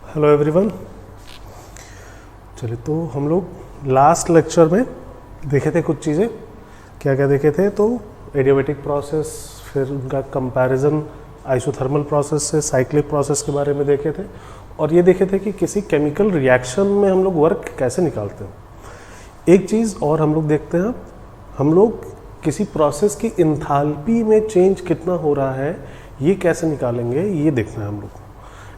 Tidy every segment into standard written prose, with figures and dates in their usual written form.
Hello everyone. चलिए, तो हम लोग लास्ट लेक्चर में देखे थे कुछ चीज़ें। क्या क्या देखे थे? तो एडियाबैटिक प्रोसेस, फिर उनका कंपैरिजन आइसोथर्मल प्रोसेस से साइक्लिक प्रोसेस के बारे में देखे थे, और ये देखे थे कि किसी केमिकल रिएक्शन में हम लोग वर्क कैसे निकालते हैं। एक चीज़ और हम लोग देखते हैं, हम लोग किसी प्रोसेस की इंथाल्पी में चेंज कितना हो रहा है ये कैसे निकालेंगे, ये देखना है हम लोग।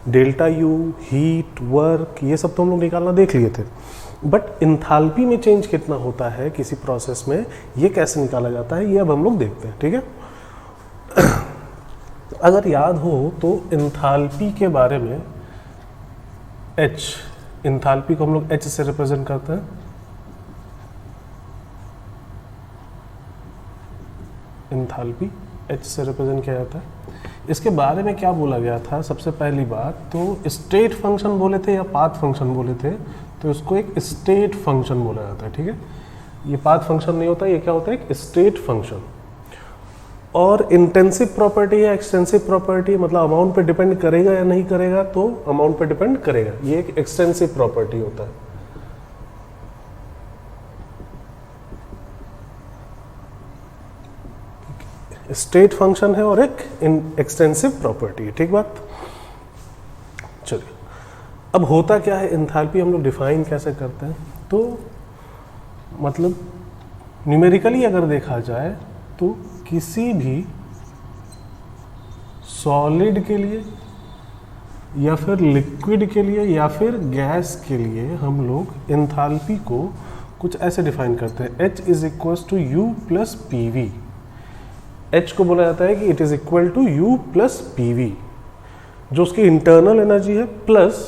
डेल्टा यू, हीट, वर्क, ये सब तो हम लोग निकालना देख लिए थे, बट इंथाल्पी में चेंज कितना होता है किसी प्रोसेस में, ये कैसे निकाला जाता है, ये अब हम लोग देखते हैं। ठीक है। अगर याद हो तो इंथाल्पी के बारे में H, इंथाल्पी को हम लोग H से रिप्रेजेंट करते हैं। इंथाल्पी H से रिप्रेजेंट किया जाता है। इसके बारे में क्या बोला गया था? सबसे पहली बात तो स्टेट फंक्शन बोले थे या पाथ फंक्शन बोले थे, तो इसको एक स्टेट फंक्शन बोला जाता है। ठीक है, ये पाथ फंक्शन नहीं होता, ये क्या होता है? एक स्टेट फंक्शन। और इंटेंसिव प्रॉपर्टी या एक्सटेंसिव प्रॉपर्टी, मतलब अमाउंट पे डिपेंड करेगा या नहीं करेगा, तो अमाउंट पे डिपेंड करेगा, ये एक एक्सटेंसिव प्रॉपर्टी होता है। स्टेट फंक्शन है और एक एक्सटेंसिव प्रॉपर्टी है। ठीक बात। चलिए, अब होता क्या है, एंथैल्पी हम लोग डिफाइन कैसे करते हैं? तो मतलब न्यूमेरिकली अगर देखा जाए तो किसी भी सॉलिड के लिए या फिर लिक्विड के लिए या फिर गैस के लिए हम लोग एंथैल्पी को कुछ ऐसे डिफाइन करते हैं। H is equal to U plus P V. H को बोला जाता है कि it is equal to U plus P V, जो उसकी इंटरनल एनर्जी है प्लस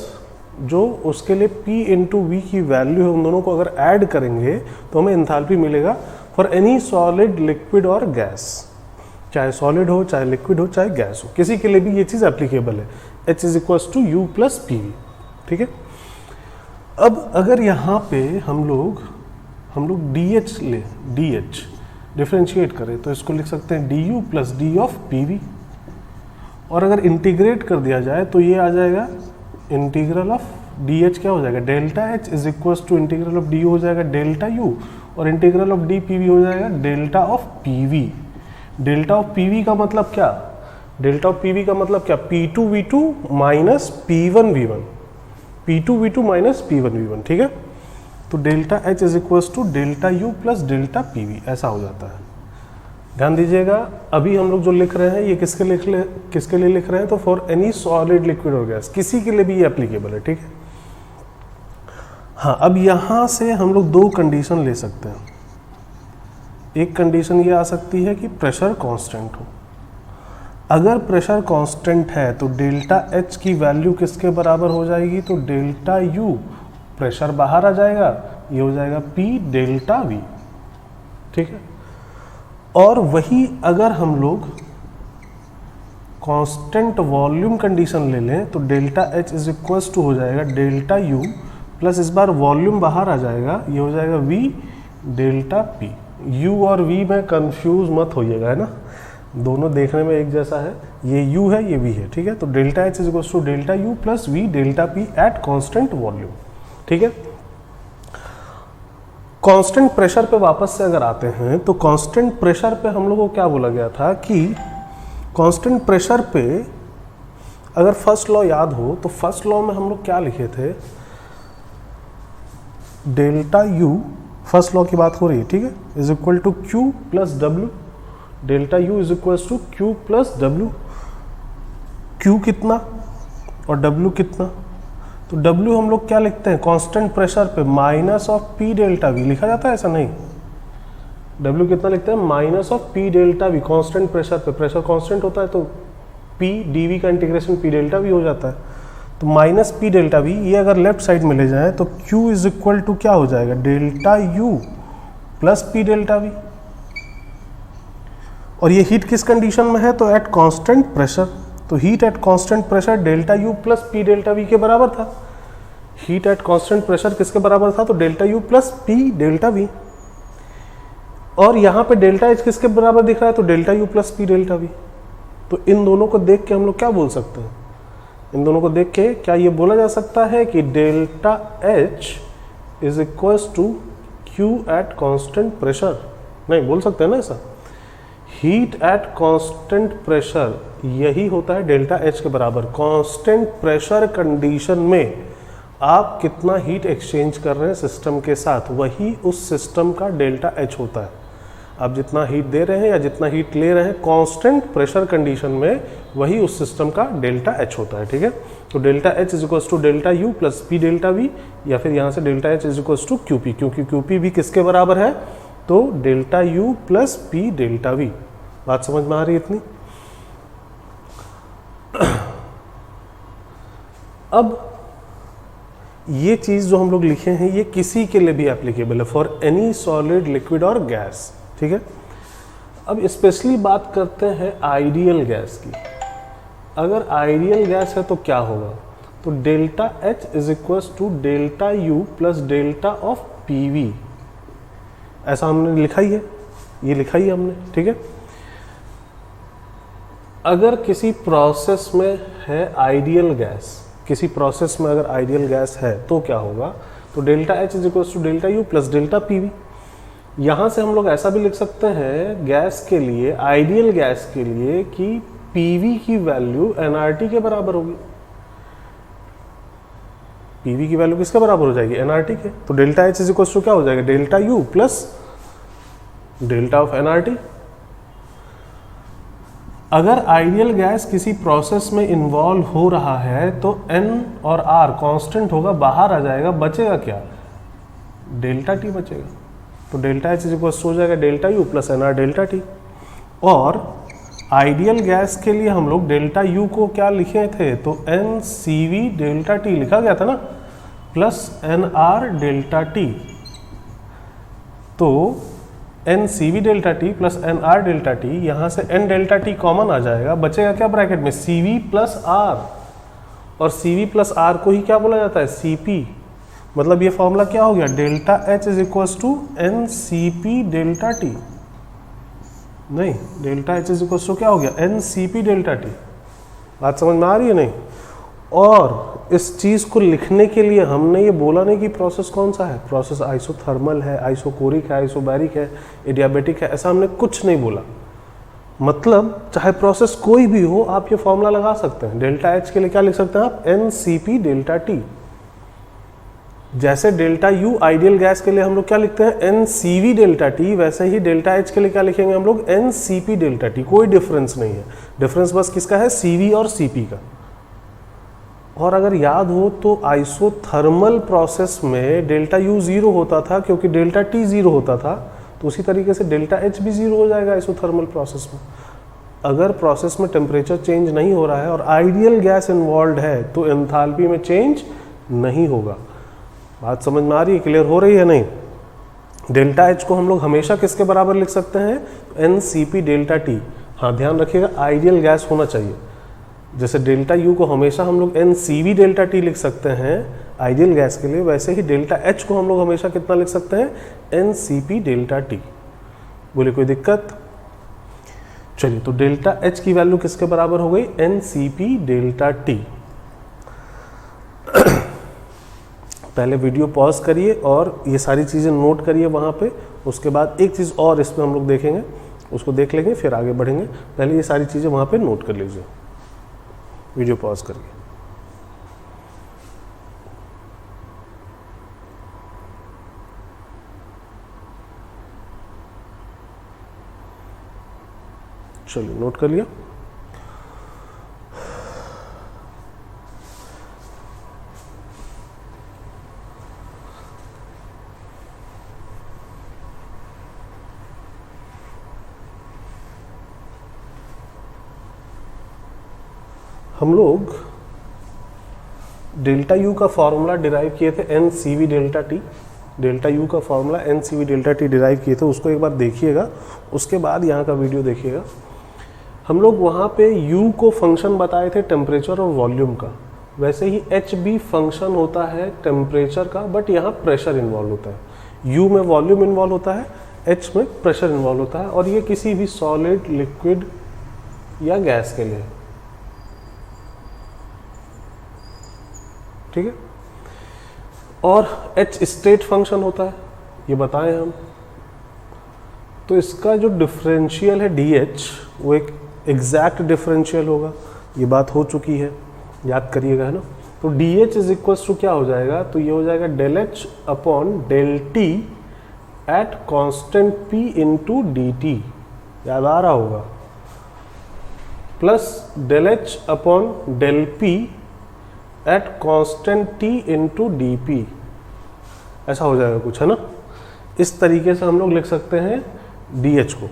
जो उसके लिए P इंटू वी की वैल्यू है, उन दोनों को अगर ऐड करेंगे तो हमें एंथैल्पी मिलेगा फॉर एनी सॉलिड, लिक्विड और गैस। चाहे सॉलिड हो, चाहे लिक्विड हो, चाहे गैस हो, किसी के लिए भी ये चीज़ एप्लीकेबल है। H is equal to U plus P V. ठीक है। अब अगर यहाँ पे हम लोग DH ले, DH डिफ्रेंशिएट करें तो इसको लिख सकते हैं D you plus D of P we, और अगर इंटीग्रेट कर दिया जाए तो ये आ जाएगा इंटीग्रल ऑफ डी एच, क्या हो जाएगा? Delta H is equal to integral of d U हो जाएगा डेल्टा यू, और integral of d P V हो जाएगा delta of P V. Delta of P V का मतलब क्या? डेल्टा ऑफ पी वी का मतलब क्या? P two V two minus P one V one, P two V two minus P one V one. ठीक है, तो delta H is equal to delta U plus delta P V, ऐसा हो जाता है। ध्यान दीजिएगा, अभी हम लोग जो लिख रहे हैं ये किसके लिए लिख रहे हैं? तो फॉर एनी सॉलिड, लिक्विड और गैस, किसी के लिए भी ये एप्लीकेबल है। ठीक है। हाँ, अब यहाँ से हम लोग दो कंडीशन ले सकते हैं। एक कंडीशन ये आ सकती है कि प्रेशर कांस्टेंट हो। अगर प्रेशर कांस्टेंट है तो डेल्टा एच की वैल्यू किसके बराबर हो जाएगी? तो डेल्टा यू, प्रेशर बाहर आ जाएगा, ये हो जाएगा P डेल्टा V। ठीक है। और वही अगर हम लोग कांस्टेंट वॉल्यूम कंडीशन ले लें तो delta H is equal to हो जाएगा डेल्टा U प्लस, इस बार वॉल्यूम बाहर आ जाएगा, ये हो जाएगा V डेल्टा P। U और V में कंफ्यूज मत होइएगा, है ना, दोनों देखने में एक जैसा है। ये U है, ये V है। ठीक है, तो delta H is equal to delta U plus V delta P at constant volume. ठीक है। कांस्टेंट प्रेशर पे वापस से अगर आते हैं तो कांस्टेंट प्रेशर पे हम लोगों को क्या बोला गया था कि कांस्टेंट प्रेशर पे अगर फर्स्ट लॉ याद हो तो फर्स्ट लॉ में हम लोग क्या लिखे थे? डेल्टा यू, फर्स्ट लॉ की बात हो रही है, ठीक है, is equal to Q plus W. Delta U is equal to Q plus W. Q कितना और डब्ल्यू कितना? तो W हम लोग क्या लिखते हैं? कांस्टेंट प्रेशर पे minus of P delta V लिखा जाता है, ऐसा नहीं। W कितना लिखते हैं? Minus of P delta V। Constant pressure पे, प्रेशर कांस्टेंट होता है तो P dV का इंटीग्रेशन P डेल्टा V हो जाता है। तो माइनस P डेल्टा V, ये अगर लेफ्ट साइड में ले जाए तो Q इज इक्वल टू क्या हो जाएगा? Delta U plus P delta V। और ये हीट किस कंडीशन में है? तो एट कांस्टेंट प्रेशर। तो heat at constant pressure delta U plus P delta we के बराबर था। हीट एट कांस्टेंट प्रेशर किसके बराबर था? तो delta U plus P delta we. और यहाँ पे डेल्टा एच किसके बराबर दिख रहा है? तो delta U plus P delta we. तो इन दोनों को देख के हम लोग क्या बोल सकते हैं इन दोनों को देख के क्या ये बोला जा सकता है कि delta H is equals to Q at constant pressure? नहीं बोल सकते हैं ना ऐसा। हीट एट कांस्टेंट प्रेशर यही होता है डेल्टा एच के बराबर। कांस्टेंट प्रेशर कंडीशन में आप कितना हीट एक्सचेंज कर रहे हैं सिस्टम के साथ, वही उस सिस्टम का डेल्टा एच होता है। आप जितना हीट दे रहे हैं या जितना हीट ले रहे हैं कांस्टेंट प्रेशर कंडीशन में, वही उस सिस्टम का डेल्टा एच होता है। ठीक है, तो delta H is equals to delta U plus P delta V, या फिर यहाँ से delta H is equals to Q P, क्योंकि क्यू पी भी किसके बराबर है, तो delta U plus P delta V. बात समझ में आ रही है इतनी? अब ये चीज जो हम लोग लिखे हैं ये किसी के लिए भी एप्लीकेबल है, फॉर एनी सॉलिड लिक्विड और गैस। ठीक है, अब स्पेशली बात करते हैं आइडियल गैस की। अगर आइडियल गैस है तो क्या होगा, तो delta H is equals to delta U plus delta of P V, ऐसा हमने लिखा ही है, ये लिखा ही है हमने। ठीक है, अगर किसी प्रोसेस में है आइडियल गैस, किसी प्रोसेस में अगर आइडियल गैस है तो क्या होगा, तो delta H is equals to delta U plus delta P V. यहाँ से हम लोग ऐसा भी लिख सकते हैं गैस के लिए, आइडियल गैस के लिए, कि पीवी की वैल्यू एनआरटी के बराबर होगी। पीवी की वैल्यू किसके बराबर हो जाएगी, एनआरटी के। तो delta H is equals to क्या हो जाएगा, delta U plus delta of NRT. अगर आइडियल गैस किसी प्रोसेस में इन्वॉल्व हो रहा है तो एन और आर कांस्टेंट होगा, बाहर आ जाएगा, बचेगा क्या, डेल्टा टी बचेगा। तो डेल्टा एच इज इक्वल्स हो जाएगा delta U plus N R delta T. और आइडियल गैस के लिए हम लोग डेल्टा यू को क्या लिखे थे, तो N C V delta T लिखा गया था ना, plus N R delta T. तो N C V delta T plus N R delta T, यहाँ से एन डेल्टा टी कॉमन आ जाएगा, बचेगा क्या ब्रैकेट में, सी वी प्लस आर। और सी वी प्लस आर को ही क्या बोला जाता है, सी पी। मतलब ये फॉर्मूला क्या हो गया, delta H is equals to N C P delta T. नहीं, delta H is equals to क्या हो गया, N C P delta T. बात समझ में आ रही है नहीं? और इस चीज़ को लिखने के लिए हमने ये बोला नहीं कि प्रोसेस कौन सा है, प्रोसेस आइसोथर्मल है, आइसोकोरिक है, आइसोबैरिक है, एडियाबेटिक है, ऐसा हमने कुछ नहीं बोला। मतलब चाहे प्रोसेस कोई भी हो, आप ये फॉर्मूला लगा सकते हैं। डेल्टा एच के लिए क्या लिख सकते हैं आप, N C P delta T. जैसे डेल्टा यू आइडियल गैस के लिए हम लोग क्या लिखते हैं, N C V delta T, वैसे ही डेल्टा एच के लिए क्या लिखेंगे हम लोग, N C P delta T. कोई डिफरेंस नहीं है, डिफरेंस बस किसका है, सी वी और सी पी का। और अगर याद हो तो आइसोथर्मल प्रोसेस में डेल्टा यू जीरो होता था क्योंकि डेल्टा टी जीरो होता था, तो उसी तरीके से डेल्टा एच भी जीरो हो जाएगा आइसोथर्मल प्रोसेस में। अगर प्रोसेस में टेम्परेचर चेंज नहीं हो रहा है और आइडियल गैस इन्वॉल्व है तो एंथैल्पी में चेंज नहीं होगा। बात समझ में आ रही है, क्लियर हो रही है नहीं? डेल्टा एच को हम लोग हमेशा किसके बराबर लिख सकते हैं, N C P delta T. हाँ ध्यान रखिएगा, आइडियल गैस होना चाहिए। जैसे डेल्टा यू को हमेशा हम लोग N C V delta T लिख सकते हैं आइडियल गैस के लिए, वैसे ही डेल्टा एच को हम लोग हमेशा कितना लिख सकते हैं, N C P delta T. बोले कोई दिक्कत? चलिए, तो डेल्टा एच की वैल्यू किसके बराबर हो गई, N C P delta T. पहले वीडियो पॉज करिए और ये सारी चीज़ें नोट करिए वहाँ पे। उसके बाद एक चीज़ और इसमें हम लोग देखेंगे, उसको देख लेंगे फिर आगे बढ़ेंगे। पहले ये सारी चीज़ें वहाँ पे नोट कर लीजिए, वीडियो पॉज करिए। चलिए नोट कर लिया। हम लोग डेल्टा यू का फॉर्मूला डिराइव किए थे N C V delta T. Delta U का formula N C V delta T derive किए थे, उसको एक बार देखिएगा, उसके बाद यहाँ का वीडियो देखिएगा। हम लोग वहाँ पे यू को फंक्शन बताए थे टेम्परेचर और वॉल्यूम का, वैसे ही एच भी फंक्शन होता है टेम्परेचर का, बट यहाँ प्रेशर इन्वॉल्व होता है। यू में वॉल्यूम इन्वॉल्व होता है, एच में प्रेशर इन्वॉल्व होता है, और ये किसी भी सॉलिड, लिक्विड या गैस के लिए। ठीक है। और h स्टेट फंक्शन होता है, ये बताएं हम। तो इसका जो डिफरेंशियल है dh वो एक एग्जैक्ट डिफरेंशियल होगा, ये बात हो चुकी है, याद करिएगा, है ना। तो dh इज इक्वल्स टू क्या हो जाएगा, तो ये हो जाएगा del H upon del T at constant p into d T, याद आ रहा होगा, plus del H upon del P at constant t into d P, ऐसा हो जाएगा कुछ, है ना। इस तरीके से हम लोग लिख सकते हैं dh को।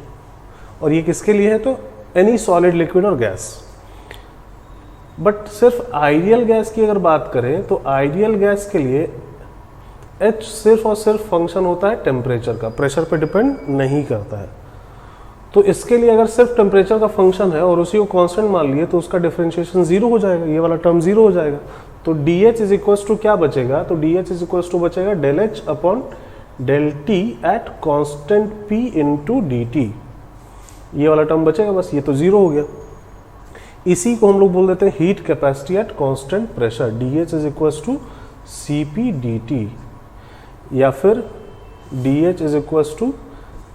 और ये किसके लिए है, तो एनी सॉलिड, लिक्विड और गैस। बट सिर्फ आइडियल गैस की अगर बात करें तो आइडियल गैस के लिए h सिर्फ और सिर्फ फंक्शन होता है टेम्परेचर का, प्रेशर पे डिपेंड नहीं करता है। तो इसके लिए अगर सिर्फ टेम्परेचर का फंक्शन है और उसी को कांस्टेंट मान लिए तो उसका डिफरेंशिएशन जीरो हो जाएगा, ये वाला टर्म जीरो हो जाएगा। तो dh इज इक्वल्स टू क्या बचेगा, तो dh इज इक्वल्स टू बचेगा del H upon del T at constant p into d T, ये वाला टर्म बचेगा, बस ये तो जीरो हो गया। इसी को हम लोग बोल देते हैं heat capacity at constant pressure, dh is equals to cp dt, या फिर dh is equals to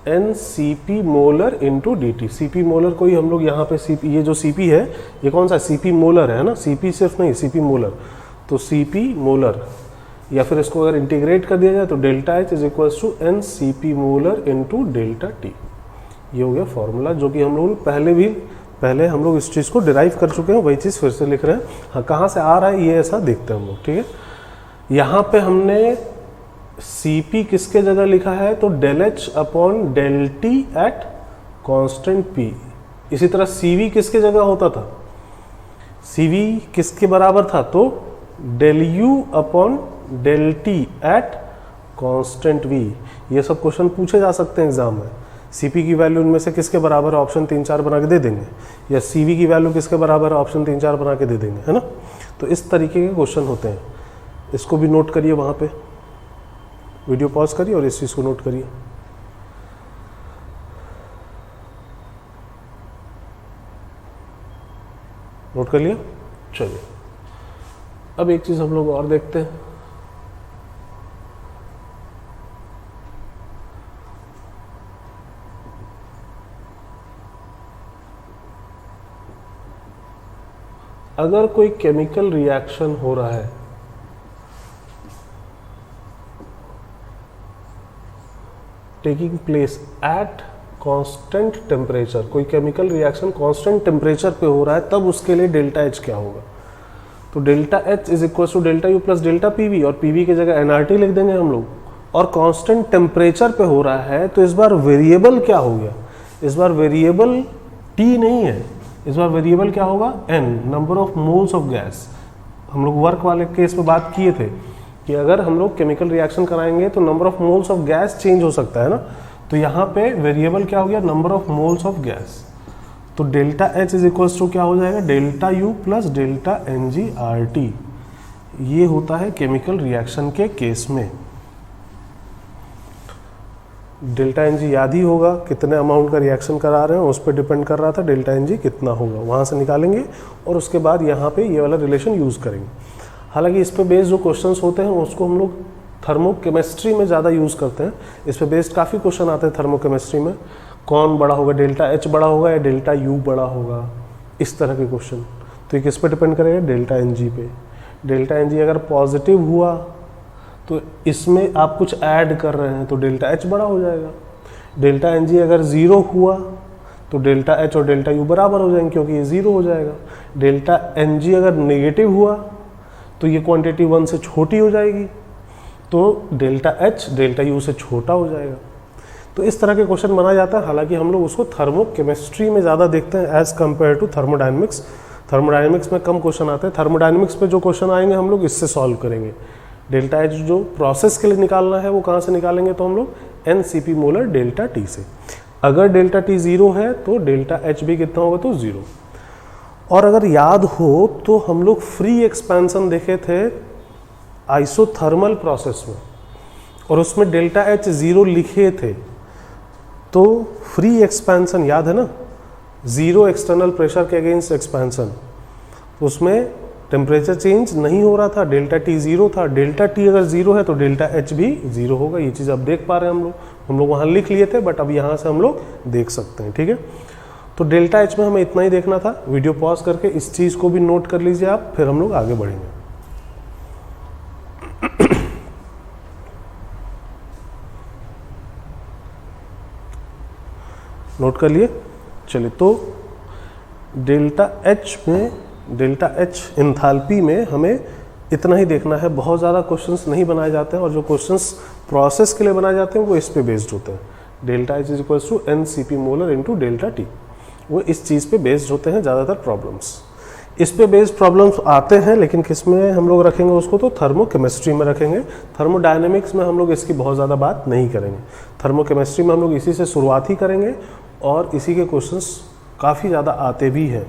NCP molar into d T. CP molar को ही हम लोग यहाँ पे CP, ये जो CP है ये कौन सा CP मोलर है ना, CP सिर्फ नहीं, CP मोलर, तो CP मोलर, या फिर इसको अगर इंटीग्रेट कर दिया जाए तो delta H is equals to NCP molar into delta T। ये हो गया फॉर्मूला, जो कि हम लोग पहले हम लोग इस चीज़ को डिराइव कर चुके हैं, वही चीज़ फिर से लिख रहे हैं। हाँ, कहाँ से आ रहा है ये ऐसा देखते हैं हम लोग, ठीक है। यहाँ पे हमने Cp किसके जगह लिखा है, तो del H upon del T at constant P। इसी तरह Cv किसके जगह होता था, Cv किसके बराबर था, तो del U upon del T at constant V। ये सब क्वेश्चन पूछे जा सकते हैं एग्जाम में। Cp की वैल्यू इनमें से किसके बराबर है, ऑप्शन 3-4 बना के दे देंगे, या Cv की वैल्यू किसके बराबर है, ऑप्शन 3-4 बना के दे देंगे, है ना। तो इस तरीके के क्वेश्चन होते हैं, इसको भी नोट करिए, वहाँ पे वीडियो पॉज करिए और इस चीज़ को नोट करिए। नोट कर लिया, चलिए अब एक चीज़ हम लोग और देखते हैं। अगर कोई केमिकल रिएक्शन हो रहा है taking place at constant temperature, कोई केमिकल रिएक्शन कांस्टेंट टेम्परेचर पे हो रहा है, तब उसके लिए डेल्टा एच क्या होगा, तो delta H is equal to delta U plus delta P V, और पीवी की जगह एनआरटी लिख देंगे हम लोग। और कांस्टेंट टेम्परेचर पे हो रहा है तो इस बार वेरिएबल क्या हो गया, इस बार वेरिएबल टी नहीं है, इस बार वेरिएबल क्या होगा, N, number of moles of gas. हम लोग वर्क वाले केस पे बात किए थे कि अगर हम लोग केमिकल रिएक्शन कराएंगे तो number of moles of gas change हो सकता है ना। तो यहाँ पे वेरिएबल क्या हो गया, number of moles of gas. तो delta H is equals to क्या हो जाएगा, delta U plus delta N G R T. ये होता है केमिकल रिएक्शन के केस में। डेल्टा एन जी याद ही होगा, कितने अमाउंट का रिएक्शन करा रहे हैं उस पर डिपेंड कर रहा था डेल्टा एन जी कितना होगा, वहाँ से निकालेंगे और उसके बाद यहाँ पे ये वाला रिलेशन यूज़ करेंगे। हालांकि इस पे बेस्ड जो क्वेश्चंस होते हैं उसको हम लोग थर्मोकेमिस्ट्री में ज़्यादा यूज़ करते हैं। इस पे बेस्ड काफ़ी क्वेश्चन आते हैं थर्मोकेमिस्ट्री में, कौन बड़ा होगा, डेल्टा एच बड़ा होगा या डेल्टा यू बड़ा होगा, इस तरह के क्वेश्चन। तो ये किस पे डिपेंड करेगा, डेल्टा एन जी पे। डेल्टा एन जी अगर पॉजिटिव हुआ तो इसमें आप कुछ ऐड कर रहे हैं तो डेल्टा एच बड़ा हो जाएगा। डेल्टा एन जी अगर ज़ीरो हुआ तो डेल्टा एच और डेल्टा यू बराबर हो जाएंगे क्योंकि ये ज़ीरो हो जाएगा। डेल्टा एन जी अगर नेगेटिव हुआ तो ये क्वांटिटी 1 से छोटी हो जाएगी, तो डेल्टा एच डेल्टा यू से छोटा हो जाएगा। तो इस तरह के क्वेश्चन बना जाता है। हालांकि हम लोग उसको थर्मोकेमिस्ट्री में ज़्यादा देखते हैं as compare to thermodynamics. Thermodynamics में कम क्वेश्चन आते हैं, थर्मोडायनेमिक्स पे जो क्वेश्चन आएंगे हम लोग इससे सॉल्व करेंगे। डेल्टा एच जो प्रोसेस के लिए निकालना है वो कहाँ से निकालेंगे, तो हम लोग एनसीपी मोलर डेल्टा टी से। अगर डेल्टा टी ज़ीरो है तो डेल्टा एच भी कितना होगा, तो ज़ीरो। और अगर याद हो तो हम लोग फ्री एक्सपेंशन देखे थे आइसोथर्मल प्रोसेस में और उसमें डेल्टा एच ज़ीरो लिखे थे। तो फ्री एक्सपेंशन याद है ना, ज़ीरो एक्सटर्नल प्रेशर के अगेंस्ट एक्सपेंशन, उसमें टेम्परेचर चेंज नहीं हो रहा था, डेल्टा टी जीरो था, डेल्टा टी अगर जीरो है तो डेल्टा एच भी जीरो होगा। ये चीज़ अब देख पा रहे हैं हम लोग वहाँ लिख लिए थे बट अब यहाँ से हम लोग देख सकते हैं, ठीक है। तो डेल्टा एच में हमें इतना ही देखना था। वीडियो पॉज करके इस चीज़ को भी नोट कर लीजिए आप, फिर हम लोग आगे बढ़ेंगे। नोट कर लिए, चलिए। तो डेल्टा एच एंथैल्पी में हमें इतना ही देखना है। बहुत ज़्यादा क्वेश्चंस नहीं बनाए जाते हैं और जो क्वेश्चंस प्रोसेस के लिए बनाए जाते हैं वो इस पे बेस्ड होते हैं। Delta H is equals to N C P molar into delta T, वो इस चीज़ पे बेस्ड होते हैं ज़्यादातर प्रॉब्लम्स। इस पे बेस्ड प्रॉब्लम्स आते हैं, लेकिन किस में हम लोग रखेंगे उसको, तो थर्मोकेमिस्ट्री में रखेंगे। थर्मोडायनेमिक्स में हम लोग इसकी बहुत ज़्यादा बात नहीं करेंगे। थर्मोकेमिस्ट्री में हम लोग इसी से शुरुआत ही करेंगे और इसी के क्वेश्चंस काफ़ी ज़्यादा आते भी हैं।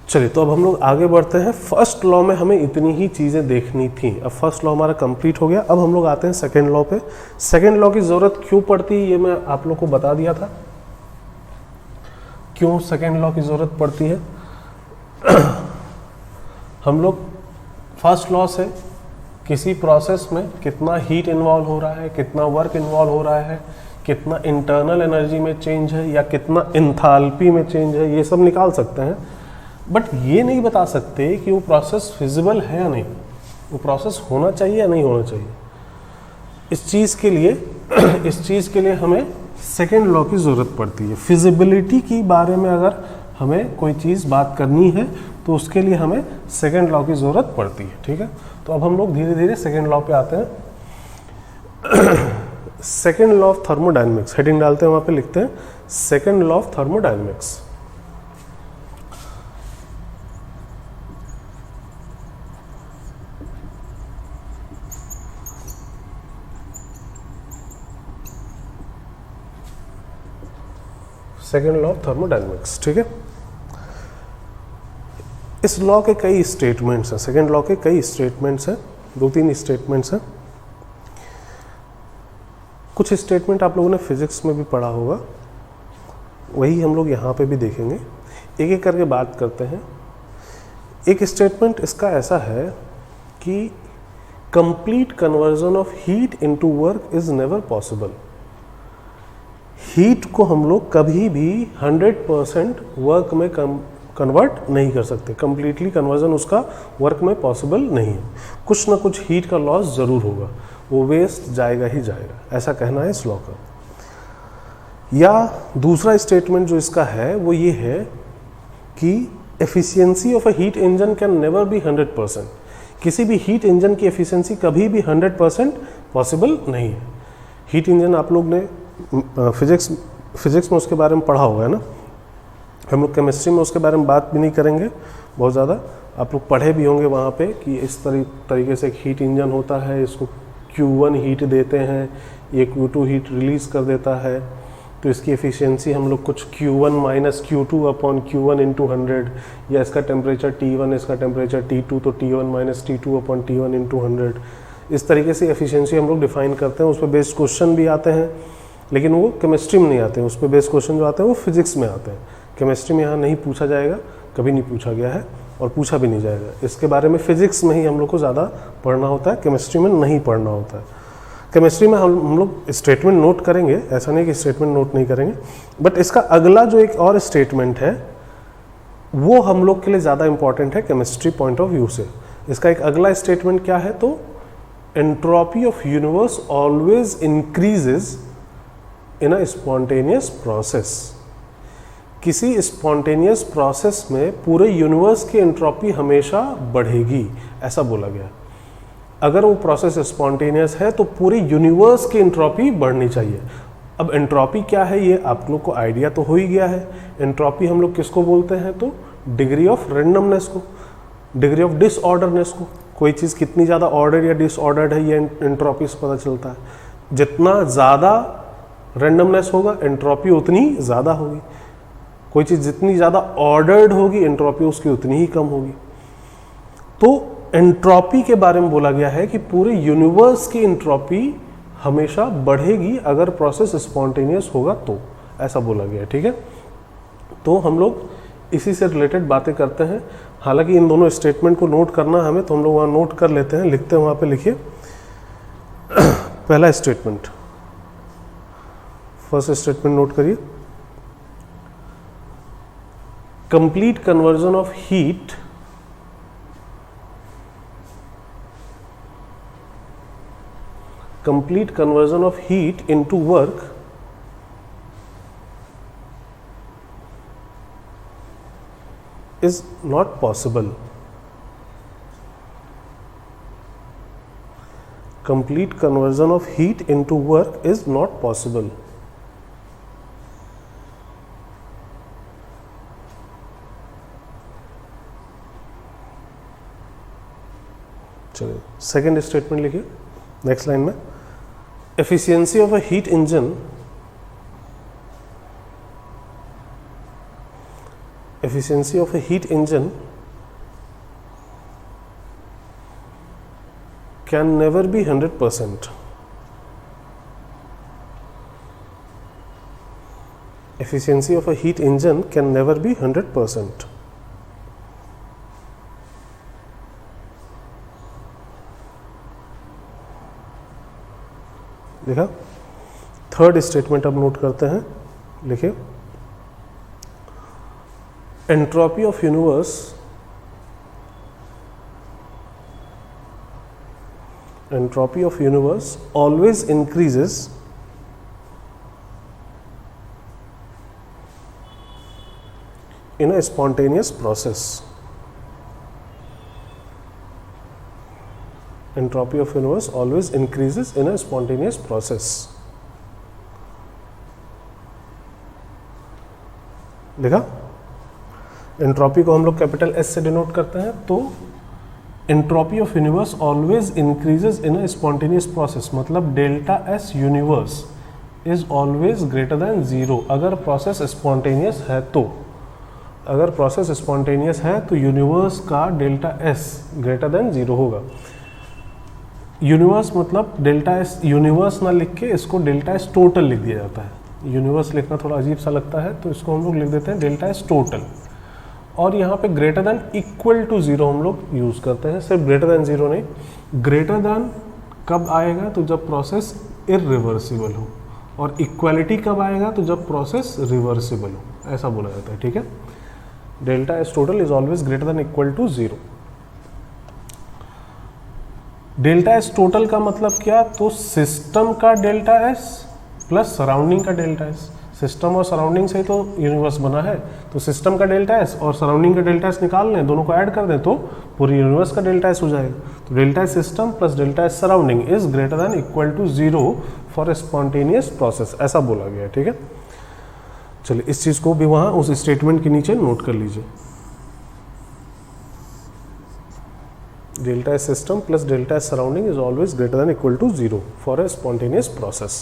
चलिए, तो अब हम लोग आगे बढ़ते हैं। फर्स्ट लॉ में हमें इतनी ही चीज़ें देखनी थी। अब फर्स्ट लॉ हमारा कंप्लीट हो गया। अब हम लोग आते हैं सेकेंड लॉ पे। सेकेंड लॉ की ज़रूरत क्यों पड़ती है ये मैं आप लोग को बता दिया था, क्यों सेकेंड लॉ की ज़रूरत पड़ती है। हम लोग फर्स्ट लॉ से किसी प्रोसेस में कितना हीट इन्वॉल्व हो रहा है, कितना वर्क इन्वॉल्व हो रहा है, कितना इंटरनल एनर्जी में चेंज है या कितना एंथैल्पी में चेंज है, ये सब निकाल सकते हैं। बट ये नहीं बता सकते कि वो प्रोसेस फिजिबल है या नहीं, वो प्रोसेस होना चाहिए या नहीं होना चाहिए। इस चीज़ के लिए हमें सेकेंड लॉ की ज़रूरत पड़ती है। फिजिबिलिटी के बारे में अगर हमें कोई चीज़ बात करनी है तो उसके लिए हमें सेकेंड लॉ की ज़रूरत पड़ती है, ठीक है। तो अब हम लोग धीरे धीरे सेकेंड लॉ पे आते हैं। Second law of thermodynamics, heading डालते हैं, वहाँ पे लिखते हैं second law of thermodynamics. Second law of thermodynamics, ठीक है। इस लॉ के कई स्टेटमेंट्स हैं, सेकेंड लॉ के कई स्टेटमेंट्स हैं, 2-3 स्टेटमेंट्स हैं। कुछ स्टेटमेंट आप लोगों ने फिजिक्स में भी पढ़ा होगा, वही हम लोग यहाँ पे भी देखेंगे। एक एक करके बात करते हैं। एक स्टेटमेंट इसका ऐसा है कि complete conversion of heat into work is never possible. Heat को हम लोग कभी भी 100% वर्क में कन्वर्ट नहीं कर सकते। कंप्लीटली कन्वर्जन उसका वर्क में पॉसिबल नहीं है। कुछ ना कुछ हीट का लॉस ज़रूर होगा, वो वेस्ट जाएगा ही जाएगा, ऐसा कहना है इस लॉ का। या दूसरा स्टेटमेंट जो इसका है वो ये है कि efficiency of a heat engine can never be 100%। किसी भी हीट इंजन की एफिशिएंसी कभी भी 100% पॉसिबल नहीं है। हीट इंजन आप लोग ने फिजिक्स में उसके बारे में पढ़ा होगा, है ना। हम लोग केमिस्ट्री में उसके बारे में बात भी नहीं करेंगे बहुत ज़्यादा। आप लोग पढ़े भी होंगे वहाँ पे कि इस तरीके से एक हीट इंजन होता है, इसको Q1 हीट देते हैं, ये Q2 हीट रिलीज़ कर देता है, तो इसकी एफिशिएंसी हम लोग कुछ Q1 minus Q2 upon Q1 into 100, या इसका टेम्परेचर T1, इसका टेम्परेचर T2, तो T1 minus T2 upon T1 into 100। इस तरीके से एफिशिएंसी हम लोग डिफाइन करते हैं। उस पर बेस्ड क्वेश्चन भी आते हैं, लेकिन वो केमिस्ट्री में नहीं आते हैं। उस पर बेस्ड क्वेश्चन जो आते हैं वो फिजिक्स में आते हैं। केमिस्ट्री में यहाँ नहीं पूछा जाएगा, कभी नहीं पूछा गया है और पूछा भी नहीं जाएगा। इसके बारे में फिजिक्स में ही हम लोग को ज़्यादा पढ़ना होता है, केमिस्ट्री में नहीं पढ़ना होता है। केमिस्ट्री में हम लोग स्टेटमेंट नोट करेंगे, ऐसा नहीं कि स्टेटमेंट नोट नहीं करेंगे, बट इसका अगला जो एक और स्टेटमेंट है वो हम लोग के लिए ज़्यादा इंपॉर्टेंट है केमिस्ट्री पॉइंट ऑफ व्यू से। इसका एक अगला स्टेटमेंट क्या है, तो entropy of universe always increases in a spontaneous process. किसी स्पॉन्टेनियस प्रोसेस में पूरे यूनिवर्स की एंट्रोपी हमेशा बढ़ेगी, ऐसा बोला गया। अगर वो प्रोसेस स्पॉन्टेनियस है तो पूरे यूनिवर्स की एंट्रोपी बढ़नी चाहिए। अब एंट्रोपी क्या है ये आप लोग को आइडिया तो हो ही गया है। एंट्रोपी हम लोग किसको बोलते हैं, तो डिग्री ऑफ रैंडमनेस को, डिग्री ऑफ डिसऑर्डरनेस को। कोई चीज़ कितनी ज़्यादा ऑर्डर या डिसऑर्डर्ड है ये एंट्रोपी से पता चलता है। जितना ज़्यादा रैंडमनेस होगा एंट्रोपी उतनी ज़्यादा होगी। कोई चीज़ जितनी ज़्यादा ऑर्डर्ड होगी एंट्रोपी उसकी उतनी ही कम होगी। तो एंट्रोपी के बारे में बोला गया है कि पूरे यूनिवर्स की एंट्रोपी हमेशा बढ़ेगी अगर प्रोसेस स्पॉन्टेनियस होगा, तो ऐसा बोला गया है, ठीक है। तो हम लोग इसी से रिलेटेड बातें करते हैं। हालांकि इन दोनों स्टेटमेंट को नोट करना हमें, तो हम लोग वहाँ नोट कर लेते हैं, लिखते हैं वहाँ पे, लिखिए पहला स्टेटमेंट, फर्स्ट स्टेटमेंट नोट करिए, complete conversion of heat into work is not possible. Complete conversion of heat into work is not possible. चलिए सेकेंड स्टेटमेंट लिखिए नेक्स्ट लाइन में, efficiency of a heat engine can never be 100%. Efficiency of a heat engine can never be 100%. देखा। Third statement अब note करते हैं, लिखिए entropy of universe always increases in a spontaneous process. Entropy of universe always increases in a spontaneous process. देखा, entropy को हम लोग capital S से डिनोट करते हैं, तो entropy of universe always increases in a spontaneous process, मतलब delta S universe is always greater than zero. अगर प्रोसेस स्पॉन्टेनियस है तो यूनिवर्स का delta S greater than zero होगा। यूनिवर्स मतलब डेल्टा एस, यूनिवर्स ना लिख के इसको डेल्टा एस टोटल लिख दिया जाता है। यूनिवर्स लिखना थोड़ा अजीब सा लगता है, तो इसको हम लोग लिख देते हैं डेल्टा एस टोटल। और यहाँ पे greater than equal to zero हम लोग यूज़ करते हैं, सिर्फ ग्रेटर देन जीरो नहीं। ग्रेटर देन कब आएगा, तो जब प्रोसेस इरिवर्सिबल हो, और इक्वालिटी कब आएगा, तो जब प्रोसेस रिवर्सिबल हो, ऐसा बोला जाता है। ठीक है, delta S total is always greater than equal to zero. Delta S total का मतलब क्या, तो सिस्टम का डेल्टा एस प्लस सराउंडिंग का डेल्टा एस। सिस्टम और सराउंडिंग से तो यूनिवर्स बना है, तो सिस्टम का डेल्टा एस और सराउंडिंग का डेल्टा एस निकाल लें, दोनों को ऐड कर दें तो पूरी यूनिवर्स का डेल्टा एस हो जाएगा। तो delta S system plus delta S surrounding is greater than equal to zero for a spontaneous process, ऐसा बोला गया है। ठीक है, चलिए इस चीज़ को भी वहाँ उस स्टेटमेंट के नीचे नोट कर लीजिए। Delta S system plus delta S surrounding is always greater than equal to 0 for a spontaneous process.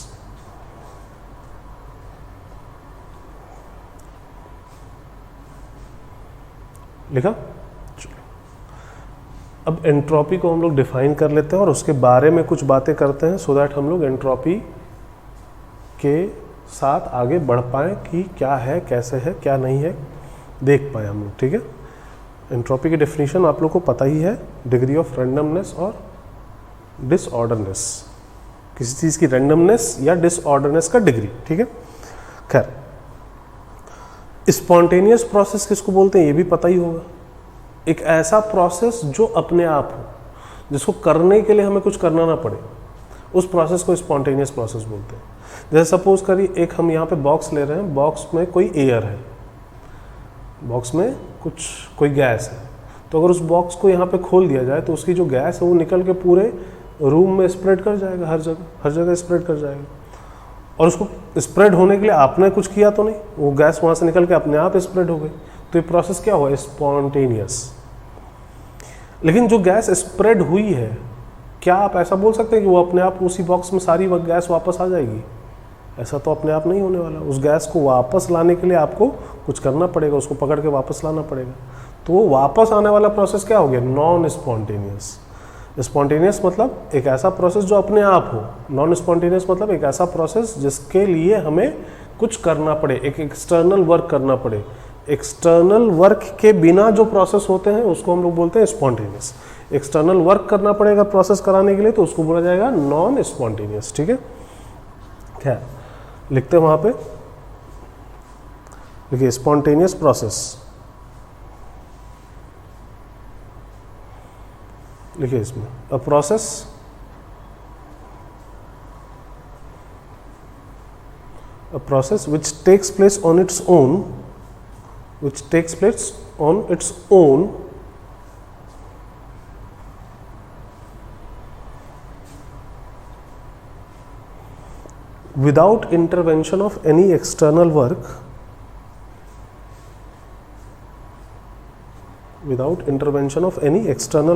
लिखा। अब एंट्रोपी को हम लोग डिफाइन कर लेते हैं और उसके बारे में कुछ बातें करते हैं, सो दैट हम लोग एंट्रोपी के साथ आगे बढ़ पाएँ कि क्या है, कैसे है, क्या नहीं है, देख पाए हम लोग। ठीक है, एंट्रोपी की डेफिनेशन आप लोग को पता ही है, डिग्री ऑफ रैंडमनेस और डिसऑर्डरनेस, किसी चीज़ की रैंडमनेस या डिसऑर्डरनेस का डिग्री। ठीक है, खैर स्पॉन्टेनियस प्रोसेस किसको बोलते हैं ये भी पता ही होगा। एक ऐसा प्रोसेस जो अपने आप हो, जिसको करने के लिए हमें कुछ करना ना पड़े, उस प्रोसेस को स्पॉन्टेनियस प्रोसेस बोलते हैं। जैसे सपोज करिए एक हम यहाँ पे बॉक्स ले रहे हैं, बॉक्स में कोई एयर है, बॉक्स में कोई गैस है, तो अगर उस बॉक्स को यहाँ पे खोल दिया जाए तो उसकी जो गैस है वो निकल के पूरे रूम में स्प्रेड कर जाएगा, हर जगह स्प्रेड कर जाएगा। और उसको स्प्रेड होने के लिए आपने कुछ किया तो नहीं, वो गैस वहाँ से निकल के अपने आप स्प्रेड हो गई। तो ये प्रोसेस क्या हुआ, स्पॉन्टेनियस। लेकिन जो गैस स्प्रेड हुई है, क्या आप ऐसा बोल सकते हैं कि वो अपने आप उसी बॉक्स में सारी गैस वापस आ जाएगी? ऐसा तो अपने आप नहीं होने वाला। उस गैस को वापस लाने के लिए आपको कुछ करना पड़ेगा, उसको पकड़ के वापस लाना पड़ेगा। तो वो वापस आने वाला प्रोसेस क्या हो गया, नॉन स्पॉन्टेनियस। स्पॉन्टेनियस मतलब एक ऐसा प्रोसेस जो अपने आप हो, नॉन स्पॉन्टेनियस मतलब एक ऐसा प्रोसेस जिसके लिए हमें कुछ करना पड़े, एक एक्सटर्नल वर्क करना पड़े, एक्सटर्नल वर्क के बिना जो प्रोसेस होते हैं उसको हम लोग बोलते हैं स्पॉन्टेनियस। एक्सटर्नल वर्क करना पड़ेगा प्रोसेस कराने के लिए तो उसको बोला जाएगा नॉन स्पॉन्टेनियस। ठीक है, क्या लिखते हैं वहां पे, देखिए स्पॉन्टेनियस प्रोसेस, लिखिए इसमें a process which takes place on its own, without intervention of any external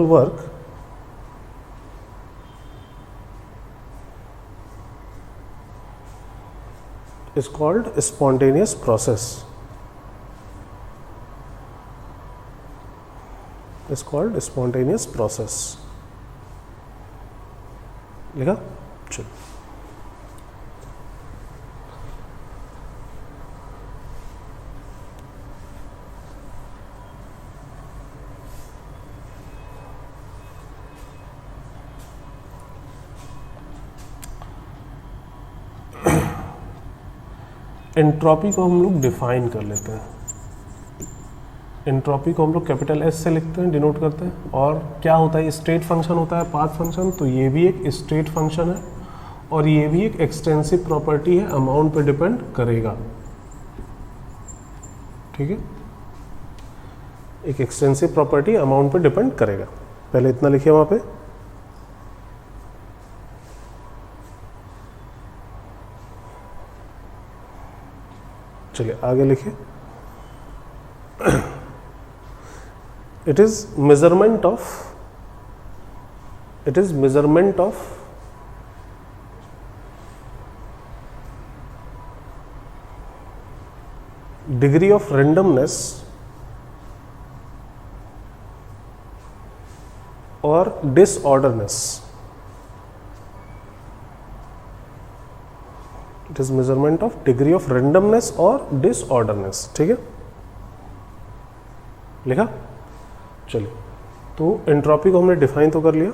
work, is called spontaneous process. लिखा? चलो, एंट्रोपी को हम लोग डिफाइन कर लेते हैं। एंट्रोपी को हम लोग कैपिटल एस से लिखते हैं, डिनोट करते हैं। और क्या होता है, स्टेट फंक्शन होता है, पाथ फंक्शन, तो ये भी एक स्टेट फंक्शन है और ये भी एक एक्सटेंसिव प्रॉपर्टी है, अमाउंट पे डिपेंड करेगा। ठीक है, एक एक्सटेंसिव प्रॉपर्टी अमाउंट पे डिपेंड करेगा। पहले इतना लिखिए वहां पे, चलिए आगे लिखिए। It is measurement of degree of randomness और disorderness. It is measurement of degree of randomness और डिसऑर्डरनेस। ठीक है, लिखा? चलिए, तो एंट्रोपी को हमने डिफाइन तो कर लिया।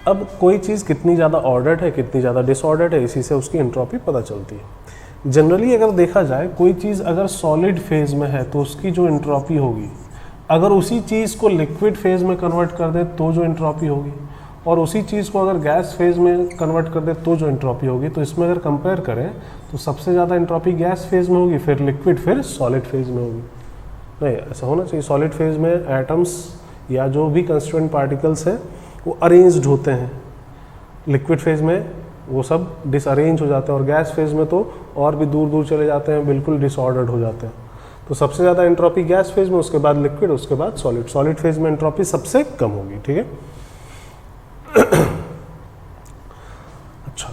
अब कोई चीज़ कितनी ज़्यादा ऑर्डर्ड है, कितनी ज़्यादा डिसऑर्डर्ड है, इसी से उसकी एंट्रोपी पता चलती है। जनरली अगर देखा जाए, कोई चीज़ अगर सॉलिड फेज में है तो उसकी जो एंट्रोपी होगी, अगर उसी चीज़ को लिक्विड फेज में कन्वर्ट कर दे तो जो एंट्रोपी होगी, और उसी चीज़ को अगर गैस फेज में कन्वर्ट कर दे तो जो एंट्रोपी होगी। तो इसमें अगर कंपेयर करें तो सबसे ज़्यादा एंट्रोपी गैस फेज में होगी, फिर लिक्विड, फिर सॉलिड फेज में होगी। नहीं, ऐसा होना चाहिए। सॉलिड फेज में एटम्स या जो भी कंस्टिट्यूएंट पार्टिकल्स हैं वो अरेंज्ड होते हैं, लिक्विड फेज में वो सब डिसअरेंज हो जाते हैं, और गैस फेज में तो और भी दूर दूर चले जाते हैं, बिल्कुल डिसऑर्डर्ड हो जाते हैं। तो सबसे ज़्यादा एंट्रोपी गैस फेज में, उसके बाद लिक्विड, उसके बाद सॉलिड। सॉलिड फेज में एंट्रोपी सबसे कम होगी। ठीक है, अच्छा,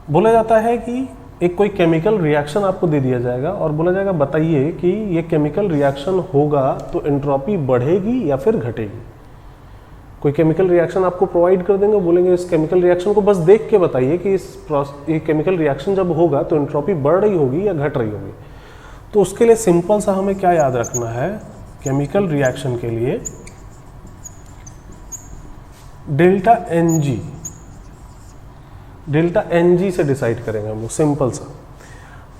बोला जाता है कि एक कोई केमिकल रिएक्शन आपको दे दिया जाएगा और बोला जाएगा बताइए कि ये केमिकल रिएक्शन होगा तो एंट्रोपी बढ़ेगी या फिर घटेगी। कोई केमिकल रिएक्शन आपको प्रोवाइड कर देंगे, बोलेंगे इस केमिकल रिएक्शन को बस देख के बताइए कि ये केमिकल रिएक्शन जब होगा तो एंट्रोपी बढ़ रही होगी या घट रही होगी। तो उसके लिए सिंपल सा हमें क्या याद रखना है, केमिकल रिएक्शन के लिए डेल्टा एन जी से डिसाइड करेंगे हम लोग। सिंपल सा,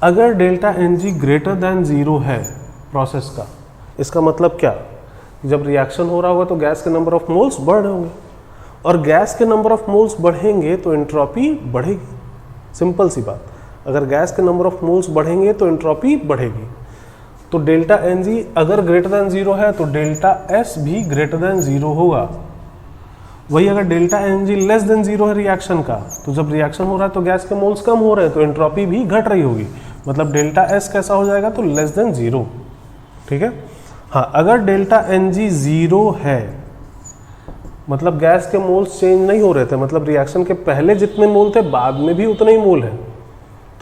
अगर delta N G greater than 0 है प्रोसेस का, इसका मतलब क्या, जब रिएक्शन हो रहा होगा तो गैस के नंबर ऑफ मोल्स बढ़ रहे होंगे, और गैस के नंबर ऑफ मोल्स बढ़ेंगे तो एंट्रोपी बढ़ेगी। सिंपल सी बात, अगर गैस के नंबर ऑफ मोल्स बढ़ेंगे तो एंट्रोपी बढ़ेगी। तो डेल्टा एन जी अगर ग्रेटर देन 0 है तो डेल्टा एस भी ग्रेटर देन 0 होगा। वही अगर delta N G less than 0 है रिएक्शन का, तो जब रिएक्शन हो रहा है तो गैस के मोल्स कम हो रहे हैं तो एंट्रोपी भी घट रही होगी, मतलब डेल्टा एस कैसा हो जाएगा, तो लेस देन 0। ठीक है, हाँ, अगर डेल्टा एन जी 0 है मतलब गैस के मोल्स चेंज नहीं हो रहे थे, मतलब रिएक्शन के पहले जितने मोल थे बाद में भी उतने ही मोल हैं,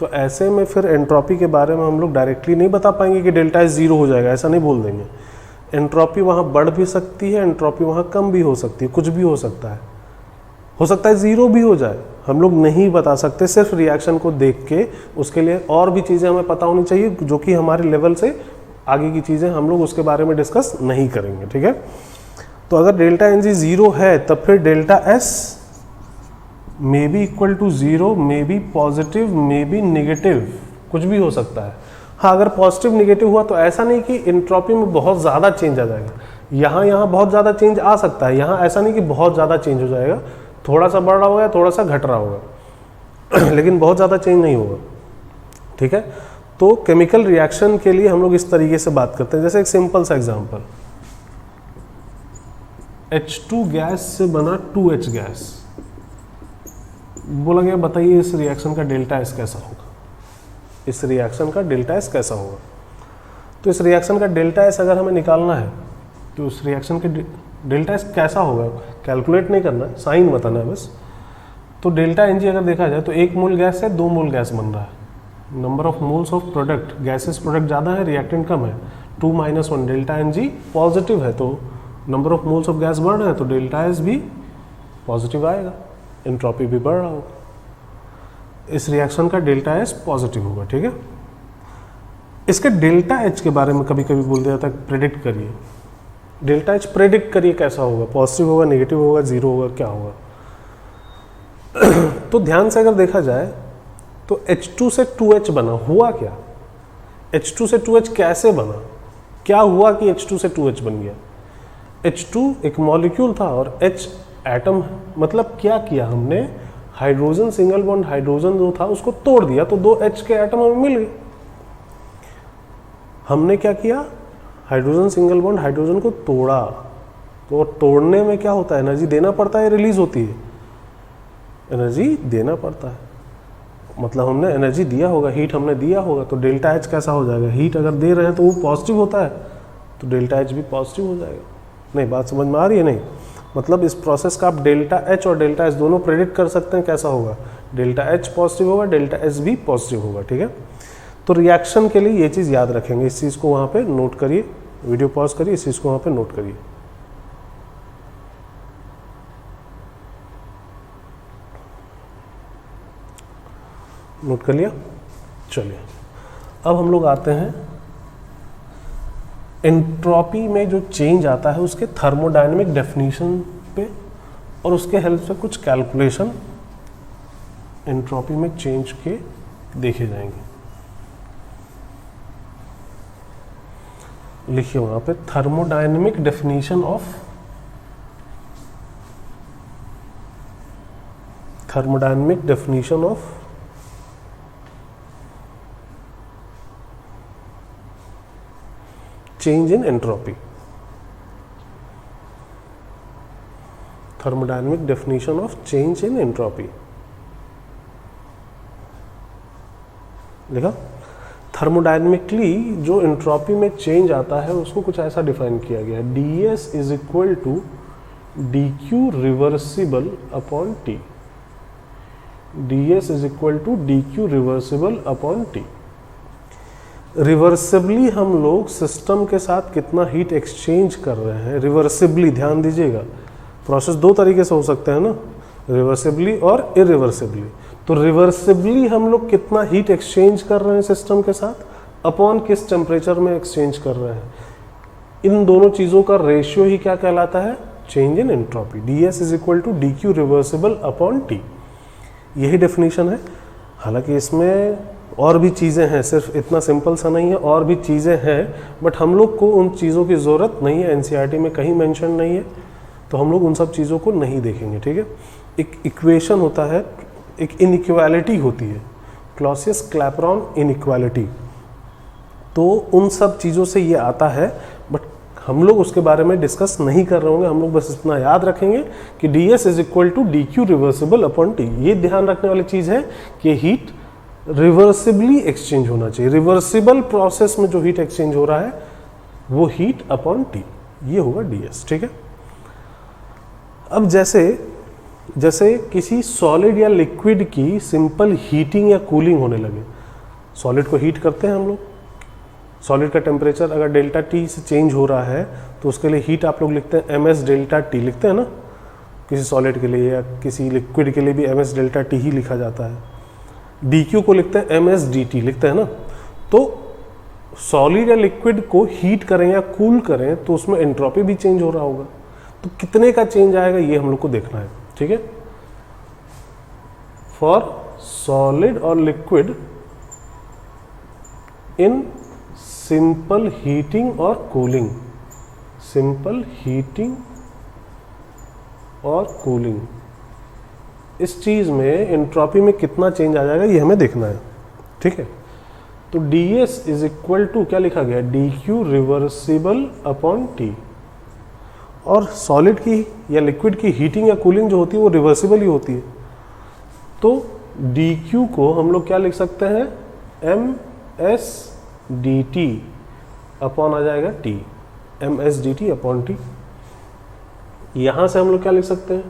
तो ऐसे में फिर एंट्रोपी के बारे में हम लोग डायरेक्टली नहीं बता पाएंगे कि डेल्टा एस 0 हो जाएगा, ऐसा नहीं बोल देंगे। एंट्रोपी वहाँ बढ़ भी सकती है, एंट्रोपी वहाँ कम भी हो सकती है, कुछ भी हो सकता है। हो सकता है 0 भी हो जाए, हम लोग नहीं बता सकते, सिर्फ रिएक्शन को देख के। उसके लिए और भी चीज़ें हमें पता होनी चाहिए जो कि हमारे लेवल से आगे की चीज़ें हम लोग उसके बारे में डिस्कस नहीं करेंगे, ठीक है। तो अगर डेल्टा एन जी 0 है तब फिर delta S may be equal to 0, may be positive, may be negative, कुछ भी हो सकता है। हाँ, अगर पॉजिटिव निगेटिव हुआ तो ऐसा नहीं कि एंट्रोपी में बहुत ज़्यादा चेंज आ जाएगा, यहाँ बहुत ज़्यादा चेंज आ सकता है, यहाँ ऐसा नहीं कि बहुत ज़्यादा चेंज हो जाएगा, थोड़ा सा बढ़ रहा होगा, थोड़ा सा घट रहा होगा लेकिन बहुत ज़्यादा चेंज नहीं होगा, ठीक है। तो केमिकल रिएक्शन के लिए हम लोग इस तरीके से बात करते हैं। जैसे एक सिंपल सा एग्जांपल, H2 गैस से बना 2H गैस, बोला गया बताइए इस रिएक्शन का डेल्टा एस कैसा होगा, इस रिएक्शन का डेल्टा एस कैसा होगा। तो इस रिएक्शन का डेल्टा एस अगर हमें निकालना है तो उस रिएक्शन के डेल्टा एस कैसा होगा, कैलकुलेट नहीं करना है, साइन बताना है बस। तो डेल्टा एन जी अगर देखा जाए तो 1 मोल गैस है, 2 मोल गैस बन रहा है, number of moles of product, gases product ज़्यादा है, रिएक्टेंट कम है, 2 - 1, डेल्टा एन जी पॉजिटिव है तो number of moles of gas बढ़ रहा है तो डेल्टा एस भी पॉजिटिव आएगा, एंट्रोपी भी बढ़ रहा होगा। इस रिएक्शन का डेल्टा एस पॉजिटिव होगा, ठीक है। इसके डेल्टा एच के बारे में कभी कभी बोल दिया जाता है प्रेडिक्ट करिए, डेल्टा एच प्रेडिक्ट करिए कैसा होगा, पॉजिटिव होगा, नेगेटिव होगा, 0 होगा, क्या होगा। तो ध्यान से अगर देखा जाए तो H2 से 2H बना, हुआ क्या, H2 से 2H कैसे बना, क्या हुआ कि H2 से 2H बन गया। H2 एक मॉलिक्यूल था और H एटम, मतलब क्या किया हमने, हाइड्रोजन सिंगल बॉन्ड हाइड्रोजन जो था उसको तोड़ दिया तो 2 H के एटम हमें मिल गए। हमने क्या किया, हाइड्रोजन सिंगल बॉन्ड हाइड्रोजन को तोड़ा, तो तोड़ने में क्या होता है, एनर्जी देना पड़ता है, रिलीज होती है, एनर्जी देना पड़ता है, मतलब हमने एनर्जी दिया होगा, हीट हमने दिया होगा, तो डेल्टा एच कैसा हो जाएगा, हीट अगर दे रहे हैं तो वो पॉजिटिव होता है तो डेल्टा एच भी पॉजिटिव हो जाएगा। नहीं, बात समझ में आ रही है? नहीं, मतलब इस प्रोसेस का आप डेल्टा एच और डेल्टा एच दोनों प्रेडिक्ट कर सकते हैं कैसा होगा, डेल्टा एच पॉजिटिव होगा, डेल्टा एच भी पॉजिटिव होगा, ठीक है। तो रिएक्शन के लिए ये चीज़ याद रखेंगे, इस चीज़ को वहाँ पे नोट करिए, वीडियो पॉज करिए, इस चीज़ को वहाँ पे नोट करिए। नोट कर लिया? चलिए अब हम लोग आते हैं एंट्रोपी में जो चेंज आता है उसके थर्मोडायनेमिक डेफिनेशन पे, और उसके हेल्प से कुछ कैलकुलेशन एंट्रोपी में चेंज के देखे जाएंगे। लिखिए वहां पे thermodynamic definition of, thermodynamic definition of change in entropy, thermodynamic definition of change in entropy लिखा। थर्मोडायनेमिकली जो एंट्रोपी में चेंज आता है उसको कुछ ऐसा डिफाइन किया गया है, ds is equal to dq reversible upon t, ds is equal to dq reversible upon t। Reversibly हम लोग सिस्टम के साथ कितना हीट एक्सचेंज कर रहे हैं, रिवर्सिबली, ध्यान दीजिएगा, प्रोसेस दो तरीके से हो सकते हैं ना, रिवर्सिबली और इरिवर्सिबली। तो रिवर्सिबली हम लोग कितना हीट एक्सचेंज कर रहे हैं सिस्टम के साथ, अपॉन किस टेम्परेचर में एक्सचेंज कर रहे हैं, इन दोनों चीज़ों का रेशियो ही क्या कहलाता है, change in entropy. ds is equal to dq reversible upon t, यही डेफिनेशन है। हालांकि इसमें और भी चीज़ें हैं, सिर्फ इतना सिंपल सा नहीं है, और भी चीज़ें हैं, बट हम लोग को उन चीज़ों की ज़रूरत नहीं है, एनसीईआरटी में कहीं मेंशन नहीं है, तो हम लोग उन सब चीज़ों को नहीं देखेंगे, ठीक है। एक इक्वेशन होता है, एक इनइक्वालिटी होती है, क्लॉसियस क्लैपेरॉन इनइक्वालिटी, तो उन सब चीज़ों से ये आता है, बट हम लोग उसके बारे में डिस्कस नहीं कर रहे होंगे। हम लोग बस इतना याद रखेंगे कि ds is equal to dq reversible upon t। ये ध्यान रखने वाली चीज़ है कि हीट रिवर्सिबली एक्सचेंज होना चाहिए, रिवर्सिबल प्रोसेस में जो हीट एक्सचेंज हो रहा है वो हीट अपॉन टी, ये होगा ds, ठीक है। अब जैसे किसी सॉलिड या लिक्विड की सिंपल हीटिंग या कूलिंग होने लगे, सॉलिड को हीट करते हैं हम लोग, सॉलिड का टेम्परेचर अगर डेल्टा टी से चेंज हो रहा है तो उसके लिए हीट आप लोग लिखते हैं ms डेल्टा टी लिखते हैं ना, किसी सॉलिड के लिए या किसी लिक्विड के लिए भी ms डेल्टा टी ही लिखा जाता है। dq को लिखते हैं ms dt लिखते हैं ना। तो सॉलिड या लिक्विड को हीट करें या कूल करें तो उसमें एंट्रोपी भी चेंज हो रहा होगा, तो कितने का चेंज आएगा ये हम लोग को देखना है, ठीक है। फॉर सॉलिड और लिक्विड इन सिंपल हीटिंग और कूलिंग, सिंपल हीटिंग और कूलिंग, इस चीज में एंट्रोपी में कितना चेंज आ जाएगा ये हमें देखना है, ठीक है। तो ds इज इक्वल टू क्या लिखा गया, dq रिवर्सिबल अपॉन t। और सॉलिड की या लिक्विड की हीटिंग या कूलिंग जो होती है वो रिवर्सिबल ही होती है। तो dq को हम लोग क्या लिख सकते हैं, ms dt अपॉन आ जाएगा t, ms dt upon t। यहां से हम लोग क्या लिख सकते हैं,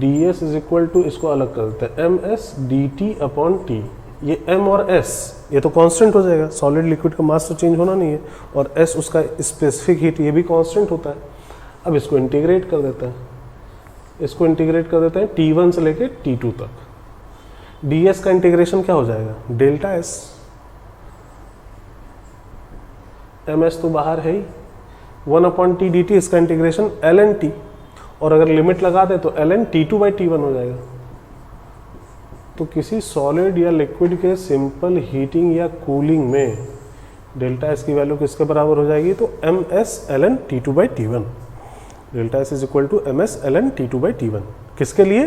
ds इज इक्वल टू, इसको अलग कर देते हैं, ms dt अपॉन t। ये m और s ये तो कांस्टेंट हो जाएगा, सॉलिड लिक्विड का मास तो चेंज होना नहीं है, और s उसका स्पेसिफिक हीट ये भी कांस्टेंट होता है। अब इसको इंटीग्रेट कर देते हैं, इसको इंटीग्रेट कर देते हैं t1 से लेके t2 तक। ds का इंटीग्रेशन क्या हो जाएगा, डेल्टा s, ms तो बाहर है ही, 1 अपॉन टी dt, इसका इंटीग्रेशन ln t, और अगर लिमिट लगा दे तो ln t2 बाई t1 हो जाएगा। तो किसी सॉलिड या लिक्विड के सिंपल हीटिंग या कूलिंग में डेल्टा एस की वैल्यू किसके बराबर हो जाएगी, तो ms ln t2 by t1। Delta S is equal to ms ln t2 by t1, किसके लिए,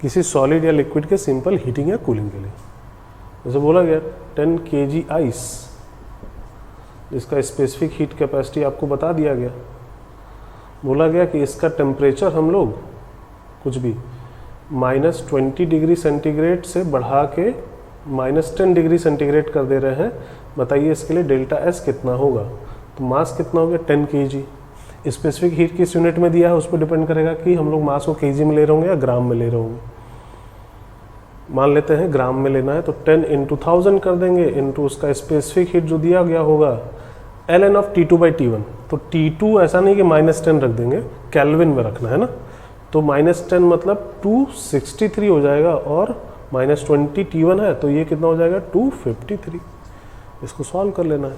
किसी सॉलिड या लिक्विड के सिंपल हीटिंग या कूलिंग के लिए। जैसे बोला गया 10 kg आइस, इसका स्पेसिफिक हीट कैपेसिटी आपको बता दिया गया। बोला गया कि इसका टेम्परेचर हम लोग कुछ भी -20 डिग्री सेंटीग्रेड से बढ़ा के -10 डिग्री सेंटीग्रेड कर दे रहे हैं। बताइए इसके लिए डेल्टा एस कितना होगा, तो मास कितना हो गया 10 kg। स्पेसिफिक हीट किस यूनिट में दिया है उस पर डिपेंड करेगा कि हम लोग मास को kg में ले रहे होंगे या ग्राम में ले रहे होंगे। मान लेते हैं ग्राम में लेना है तो 10 इंटू 1000 कर देंगे, इंटू उसका स्पेसिफिक हीट जो दिया गया होगा ln of t2 by t1। तो t2 ऐसा नहीं कि -10 रख देंगे, केल्विन में रखना है ना, तो -10 मतलब 263 हो जाएगा, और -20 t1 है तो ये कितना हो जाएगा 253। इसको सॉल्व कर लेना है,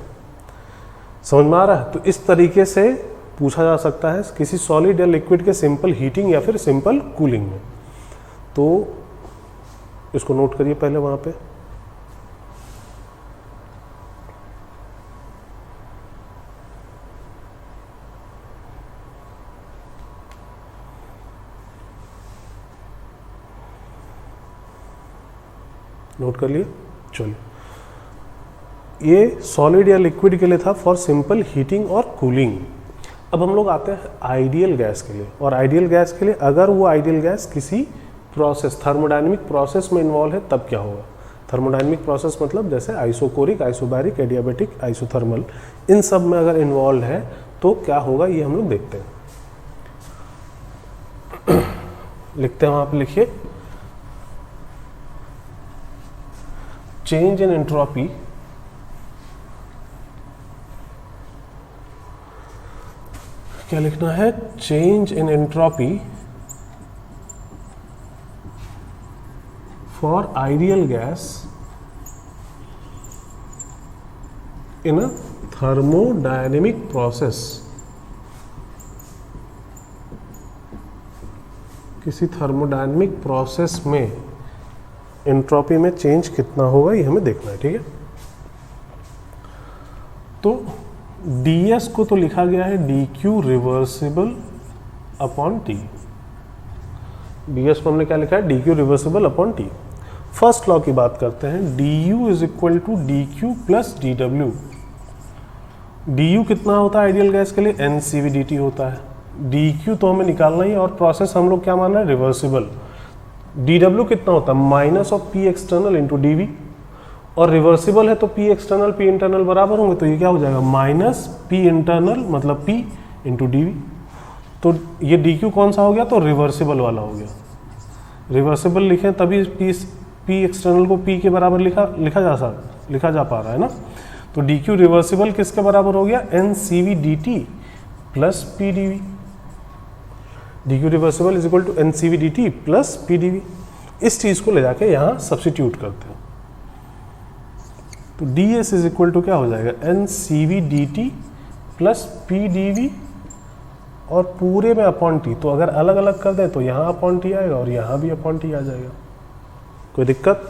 समझ में आ रहा है। तो इस तरीके से पूछा जा सकता है किसी सॉलिड या लिक्विड के सिंपल हीटिंग या फिर सिंपल कूलिंग में। तो इसको नोट करिए पहले वहां पे। नोट कर लिए, चलिए। ये सॉलिड या लिक्विड के लिए था फॉर सिंपल हीटिंग और कूलिंग। अब हम लोग आते हैं आइडियल गैस के लिए, और आइडियल गैस के लिए अगर वो आइडियल गैस किसी प्रोसेस, थर्मोडायनेमिक प्रोसेस में इन्वॉल्व है तब क्या होगा। थर्मोडायनेमिक प्रोसेस मतलब जैसे आइसोकोरिक, आइसोबैरिक, एडियाबैटिक, आइसोथर्मल, इन सब में अगर इन्वॉल्व है तो क्या होगा ये हम लोग देखते हैं। लिखते हैं वहां पे, लिखिए चेंज इन एंट्रोपी क्या लिखना है, change in entropy for ideal gas in a thermodynamic process. किसी थर्मोडायनेमिक प्रोसेस में एंट्रोपी में चेंज कितना होगा ये हमें देखना है, ठीक है। तो ds को तो लिखा गया है dq reversible upon t। ds को हमने क्या लिखा है, dq reversible upon t। First law की बात करते हैं, du is equal to dq plus dw। du कितना होता है आइडियल गैस के लिए, ncv/dt होता है। dq तो हमें निकालना ही है, और प्रोसेस हम लोग क्या मान रहे हैं, रिवर्सिबल। dw कितना होता है, minus of p external into dv, और रिवर्सिबल है तो p एक्सटर्नल p इंटरनल बराबर होंगे, तो ये क्या हो जाएगा माइनस p इंटरनल मतलब p इंटू dv। तो ये dq कौन सा हो गया, तो रिवर्सिबल वाला हो गया। रिवर्सिबल लिखें तभी p एक्सटर्नल को p के बराबर लिखा जा पा रहा है ना। तो dq रिवर्सिबल किसके बराबर हो गया, ncv/dt plus p dv। D Q reversible is equal to N C V D T plus P D V. इस चीज़ को ले जाके यहाँ सब्सिट्यूट करते हैं, तो D S is equal to क्या हो जाएगा, N C V D T plus P D V और पूरे में अपॉन टी। तो अगर अलग अलग कर दें तो यहाँ अपॉन टी आएगा और यहाँ भी अपॉन टी आ जाएगा। कोई दिक्कत?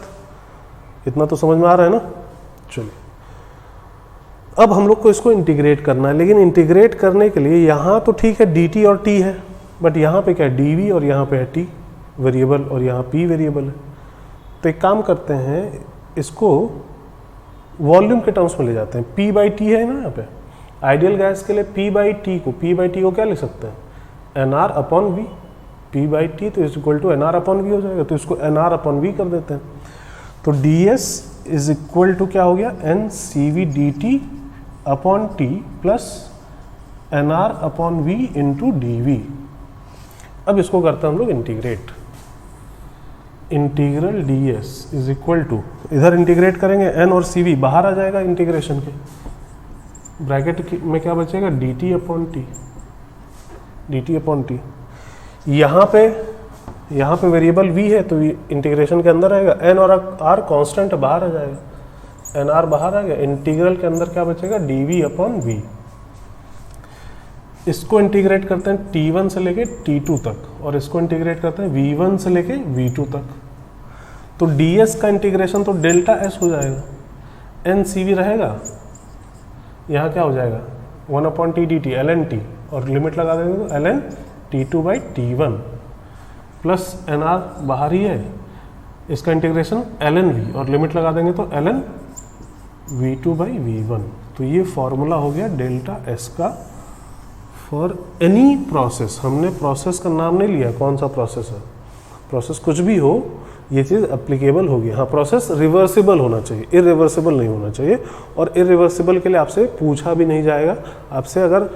इतना तो समझ में आ रहा है ना। चलिए अब हम लोग को इसको इंटीग्रेट करना है, लेकिन इंटीग्रेट करने के लिए यहाँ तो ठीक है डी टी और टी है, बट यहाँ पे क्या है डी वी और यहाँ पे है टी वेरिएबल और यहाँ पी वेरिएबल है। तो एक काम करते हैं, इसको वॉल्यूम के टर्म्स में ले जाते हैं। पी बाई टी है ना यहाँ पे, आइडियल गैस के लिए पी बाई टी को क्या लिख सकते हैं, N R upon V. P by T तो is equal to N R upon V हो जाएगा, तो इसको एन आर अपॉन वी कर देते हैं। तो D S is equal to क्या हो गया, N C V D T upon T plus N R upon V into D V. अब इसको करते हैं हम लोग integrate. Integral D S is equal to, इधर इंटीग्रेट करेंगे एन और सी वी बाहर आ जाएगा इंटीग्रेशन के, ब्रैकेट में क्या बचेगा, D T upon T, D T upon T. यहाँ पे वेरिएबल v है तो इंटीग्रेशन के अंदर आएगा, एन और आर कांस्टेंट बाहर आ जाएगा, एन आर बाहर आ गया। इंटीग्रल के अंदर क्या बचेगा, डी वी अपॉन वी। इसको इंटीग्रेट करते हैं t1 से लेके t2 तक और इसको इंटीग्रेट करते हैं v1 से लेके v2 तक। तो ds का इंटीग्रेशन तो डेल्टा s हो जाएगा, एन सी वी रहेगा, यहाँ क्या हो जाएगा 1 upon T D T L N T और लिमिट लगा देंगे तो L N T two by T one plus N R बाहर ही है, इसका इंटीग्रेशन एल एन वी और लिमिट लगा देंगे तो L N V two by V one. तो ये फॉर्मूला हो गया डेल्टा एस का फॉर एनी प्रोसेस। हमने प्रोसेस का नाम नहीं लिया, कौन सा प्रोसेस है, प्रोसेस कुछ भी हो ये चीज़ एप्लीकेबल होगी। हाँ, प्रोसेस रिवर्सिबल होना चाहिए, इरिवर्सिबल नहीं होना चाहिए। और इरिवर्सिबल के लिए आपसे पूछा भी नहीं जाएगा, आपसे अगर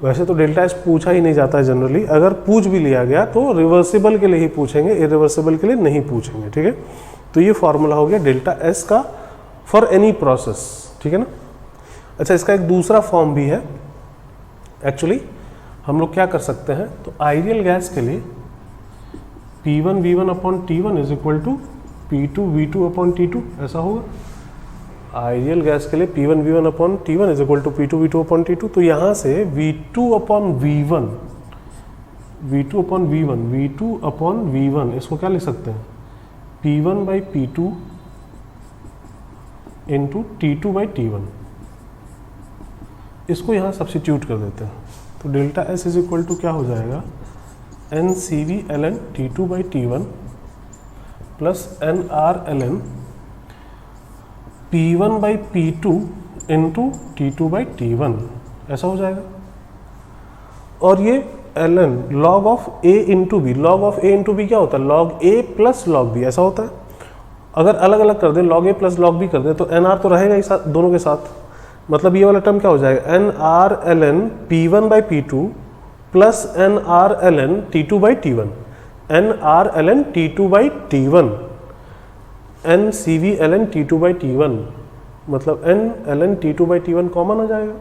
वैसे तो डेल्टा एस पूछा ही नहीं जाता है जनरली, अगर पूछ भी लिया गया तो रिवर्सिबल के लिए ही पूछेंगे, इरिवर्सिबल के लिए नहीं पूछेंगे। ठीक है, तो ये फॉर्मूला हो गया डेल्टा एस का फॉर एनी प्रोसेस। ठीक है ना। अच्छा, इसका एक दूसरा फॉर्म भी है। एक्चुअली हम लोग क्या कर सकते हैं, तो आइडियल गैस के लिए P1 V1 upon T1 is equal to P2 V2 upon T2 ऐसा होगा। आइडियल गैस के लिए P1 V1 upon T1 is equal to P2 V2 upon T2। तो यहाँ से V2 upon V1, V2 upon V1, V2 upon V1 इसको क्या लिख सकते हैं, P1 by P2 into T2 by T1। इसको यहाँ सब्सिट्यूट कर देते हैं, तो delta S is equal to क्या हो जाएगा, N C V L N T two by T one plus N R L N P one by P two into T two by T one ऐसा हो जाएगा। और ये L N log of A into B, log of A into B क्या होता है, log A plus log B ऐसा होता है। अगर अलग अलग कर दें, log A plus log B कर दें, तो एन आर तो रहेगा ही साथ, दोनों के साथ। मतलब ये वाला टर्म क्या हो जाएगा, N R L N P one by P two plus N R L N T two by T one, N R L N T two by T one, N C V L N T two by T one, मतलब N L N T two by T one common आ जाएगा।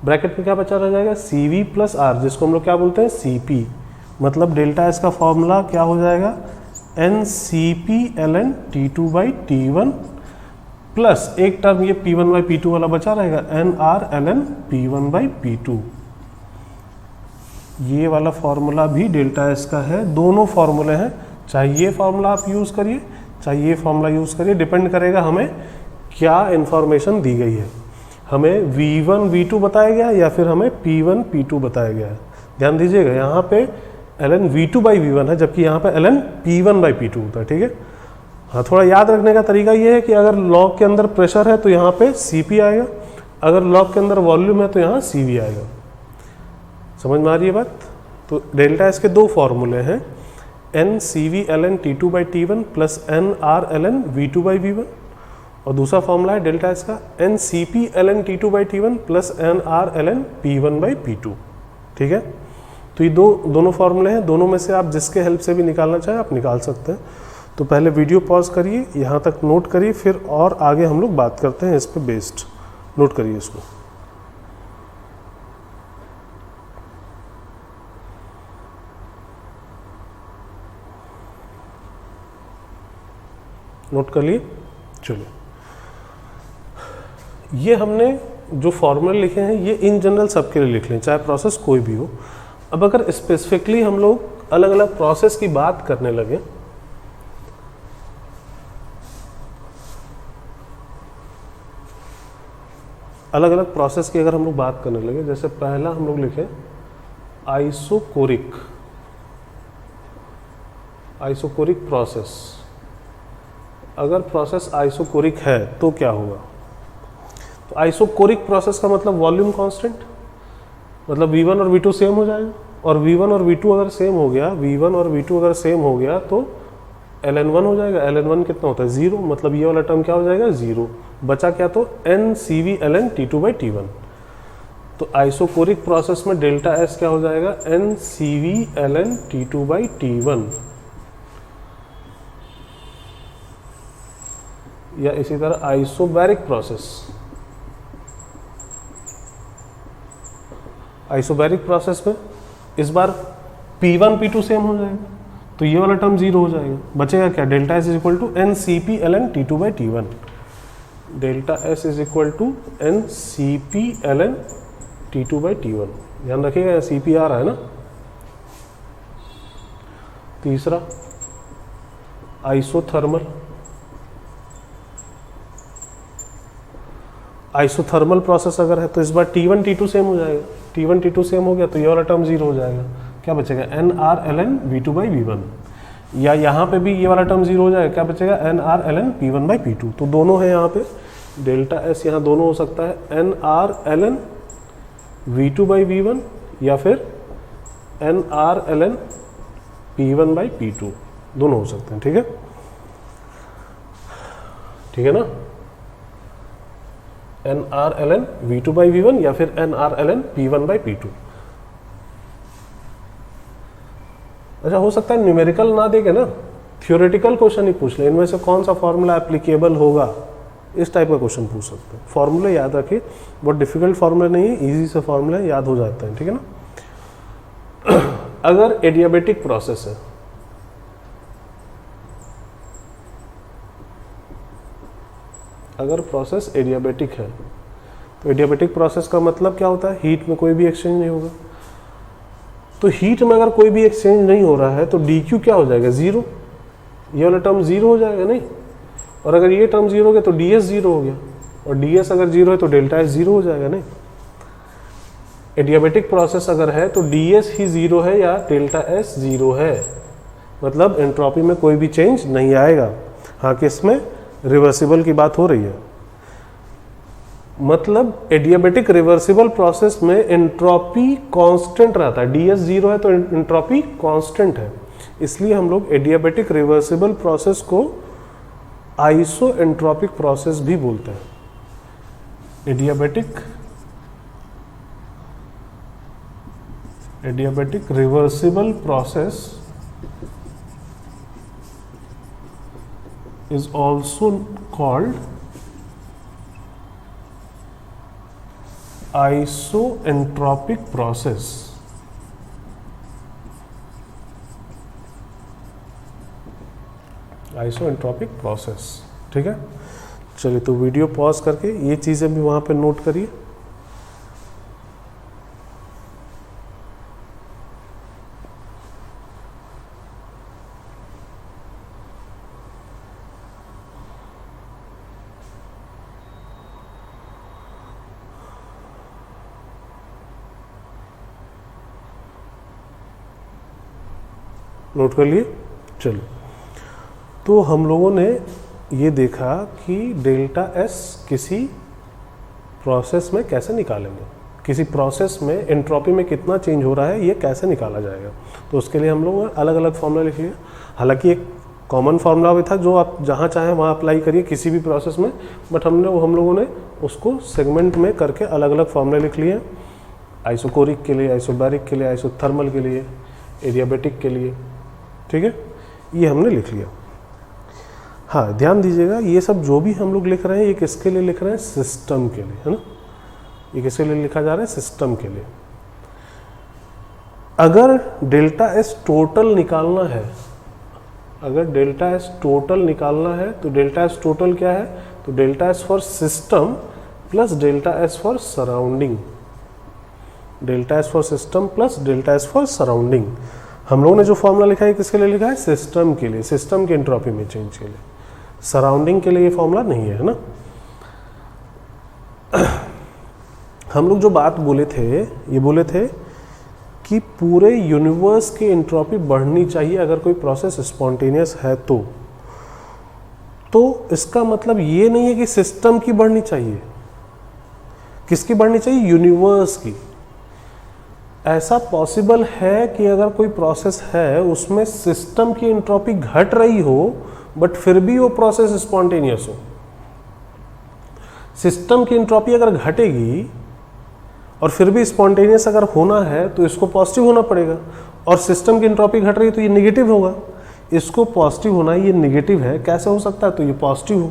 Bracket में क्या बचा रह जाएगा, सी we plus are, जिसको हम लोग क्या बोलते हैं सी पी। मतलब डेल्टा एस का फॉर्मूला क्या हो जाएगा, N C P L N T two by T one plus एक टर्म ये P one by P two वाला बचा रहेगा, N R L N P one by P two. ये वाला फॉर्मूला भी डेल्टा एस का है। दोनों फॉर्मूले हैं, चाहे ये फॉर्मूला आप यूज़ करिए चाहे ये फॉर्मूला यूज़ करिए, डिपेंड करेगा हमें क्या इन्फॉर्मेशन दी गई है। हमें V1 V2 बताया गया है या फिर हमें P1 P2 बताया गया है। ध्यान दीजिएगा, यहाँ पे ln V2 बाई V1 है, जबकि यहाँ पे ln P1 बाई P2 होता है। ठीक है, हाँ, थोड़ा याद रखने का तरीका ये है कि अगर लॉग के अंदर प्रेशर है तो यहाँ पे Cp आएगा, अगर लॉग के अंदर वॉल्यूम है तो यहाँ Cv आएगा। समझ में आ रही है बात। तो डेल्टा एस के दो फॉर्मूले हैं, N C V L N T two by T one plus N R L N V two by V one, और दूसरा फॉर्मूला है डेल्टा एस का N C P L N T two by T one plus N R L N P one by P two. ठीक है, तो ये दोनों फॉर्मूले हैं, दोनों में से आप जिसके हेल्प से भी निकालना चाहें आप निकाल सकते हैं। तो पहले वीडियो पॉज करिए, यहाँ तक नोट करिए, फिर और आगे हम लोग बात करते हैं इस पर बेस्ड। नोट करिए इसको। नोट कर लिए। चलिए, ये हमने जो फॉर्मूले लिखे हैं ये इन जनरल सबके लिए लिख लें, चाहे प्रोसेस कोई भी हो। अब अगर स्पेसिफिकली हम लोग अलग अलग प्रोसेस की बात करने लगे, अलग अलग प्रोसेस की अगर हम लोग बात करने लगे, जैसे पहला हम लोग लिखें आइसोकोरिक, आइसोकोरिक प्रोसेस। अगर प्रोसेस आइसोकोरिक है तो क्या होगा? तो आइसोकोरिक प्रोसेस का मतलब वॉल्यूम कांस्टेंट, मतलब V1 और V2 सेम हो जाएगा, और V1 और V2 अगर सेम हो गया, V1 और V2 अगर सेम हो गया तो ln1 हो जाएगा। ln1 कितना होता है? 0, मतलब ये वाला टर्म क्या हो जाएगा? 0। बचा क्या? तो NCV ln T2/T1। तो आइसोकोरिक प्रोसेस में डेल्टा S क्या हो जाएगा? NCV ln T2/T1। या इसी तरह आइसोबैरिक प्रोसेस, आइसोबैरिक प्रोसेस में इस बार P1 P2 सेम हो जाएगा, तो ये वाला टर्म 0 हो जाएगा। बचेगा क्या? Delta S is equal to NCP ln T2/T1। Delta S is equal to NCP ln T2/T1। ध्यान रखिएगा यहाँ CP आ रहा है ना। तीसरा आइसोथर्मल, आइसोथर्मल प्रोसेस अगर है तो इस बार T1 T2 सेम हो जाएगा। T1 T2 सेम हो गया तो ये वाला टर्म 0 हो जाएगा। क्या बचेगा? NR ln V2/V1। या यहाँ पे भी ये वाला टर्म 0 हो जाएगा। क्या बचेगा? NR ln P1/P2। तो दोनों है यहाँ पे, डेल्टा एस यहाँ दोनों हो सकता है, NR ln V2/V1 या फिर NR ln P1/P2, दोनों हो सकते हैं। ठीक है, ठीक है ना। NR ln V2/V1 या फिर NR ln P1/P2। अच्छा, हो सकता है न्यूमेरिकल ना देके ना थियोरेटिकल क्वेश्चन ही पूछ ले, इनमें से कौन सा फॉर्मूला एप्लीकेबल होगा, इस टाइप का क्वेश्चन पूछ सकते हैं। फॉर्मूले याद रखिए, बहुत डिफिकल्ट फॉर्मूला नहीं है, इजी से फॉर्मूला याद हो जाता है। ठीक है ना। अगर एडियाबेटिक प्रोसेस है, अगर प्रोसेस एडियाबेटिक है तो एडियाबेटिक प्रोसेस का मतलब क्या होता है? हीट में कोई भी एक्सचेंज नहीं होगा। तो हीट में अगर कोई भी एक्सचेंज नहीं हो रहा है तो DQ क्या हो जाएगा? 0। ये वाला टर्म 0 हो जाएगा नहीं, और अगर ये टर्म 0 हो गया तो DS 0 हो गया, और DS अगर 0 है तो डेल्टा S 0 हो जाएगा नहीं। एडियाबेटिक प्रोसेस अगर है तो DS ही 0 है या डेल्टा S 0 है, मतलब एंट्रोपी में कोई भी चेंज नहीं आएगा। हाँ, किसमें? रिवर्सिबल की बात हो रही है। मतलब एडियाबेटिक रिवर्सिबल प्रोसेस में एंट्रोपी कांस्टेंट रहता है। DS 0 है तो एंट्रोपी कांस्टेंट है, इसलिए हम लोग एडियाबेटिक रिवर्सिबल प्रोसेस को आइसो एंट्रोपिक प्रोसेस भी बोलते हैं। Adiabatic reversible process is also called isoentropic process। Isoentropic process. ठीक है, चलिए तो वीडियो पॉज करके ये चीज़ें भी वहाँ पे नोट करिए। नोट कर लिए। चलो, तो हम लोगों ने ये देखा कि डेल्टा एस किसी प्रोसेस में कैसे निकालेंगे, किसी प्रोसेस में एंट्रोपी में कितना चेंज हो रहा है ये कैसे निकाला जाएगा। तो उसके लिए हम लोग अलग अलग फार्मूला लिख लिए। हालांकि एक कॉमन फार्मूला भी था जो आप जहाँ चाहें वहाँ अप्लाई करिए किसी भी प्रोसेस में, बट हम लोगों ने उसको सेगमेंट में करके अलग अलग फार्मूले लिख लिए। आइसोकोरिक के लिए, आइसोबैरिक के लिए, आइसोथर्मल के लिए, एडियाबेटिक के लिए। ठीक है, ये हमने लिख लिया। हाँ, ध्यान दीजिएगा, ये सब जो भी हम लोग लिख रहे हैं ये किसके लिए लिख रहे हैं? सिस्टम के लिए, है ना। ये किसके लिए लिखा जा रहा है? सिस्टम के लिए। अगर डेल्टा एस टोटल निकालना है अगर डेल्टा एस टोटल निकालना है तो डेल्टा एस टोटल क्या है, तो delta S for system plus delta S for surrounding, delta S for system plus delta S for surrounding. हम लोगों ने जो फॉर्मूला लिखा है किसके लिए लिखा है, सिस्टम के लिए, सिस्टम की एंट्रोपी में चेंज के लिए, सराउंडिंग के लिए ये फॉर्मूला नहीं है ना। हम लोग जो बात बोले थे, ये बोले थे कि पूरे यूनिवर्स की एंट्रोपी बढ़नी चाहिए अगर कोई प्रोसेस स्पॉन्टेनियस है तो इसका मतलब ये नहीं है कि सिस्टम की बढ़नी चाहिए। किसकी बढ़नी चाहिए, यूनिवर्स की। ऐसा पॉसिबल है कि अगर कोई प्रोसेस है उसमें सिस्टम की एंट्रोपी घट रही हो बट फिर भी वो प्रोसेस स्पॉन्टेनियस हो। सिस्टम की एंट्रोपी अगर घटेगी और फिर भी स्पॉन्टेनियस अगर होना है तो इसको पॉजिटिव होना पड़ेगा, और सिस्टम की एंट्रोपी घट रही है तो ये नेगेटिव होगा। इसको पॉजिटिव होना है, ये नेगेटिव है, कैसे हो सकता है, तो ये पॉजिटिव हो,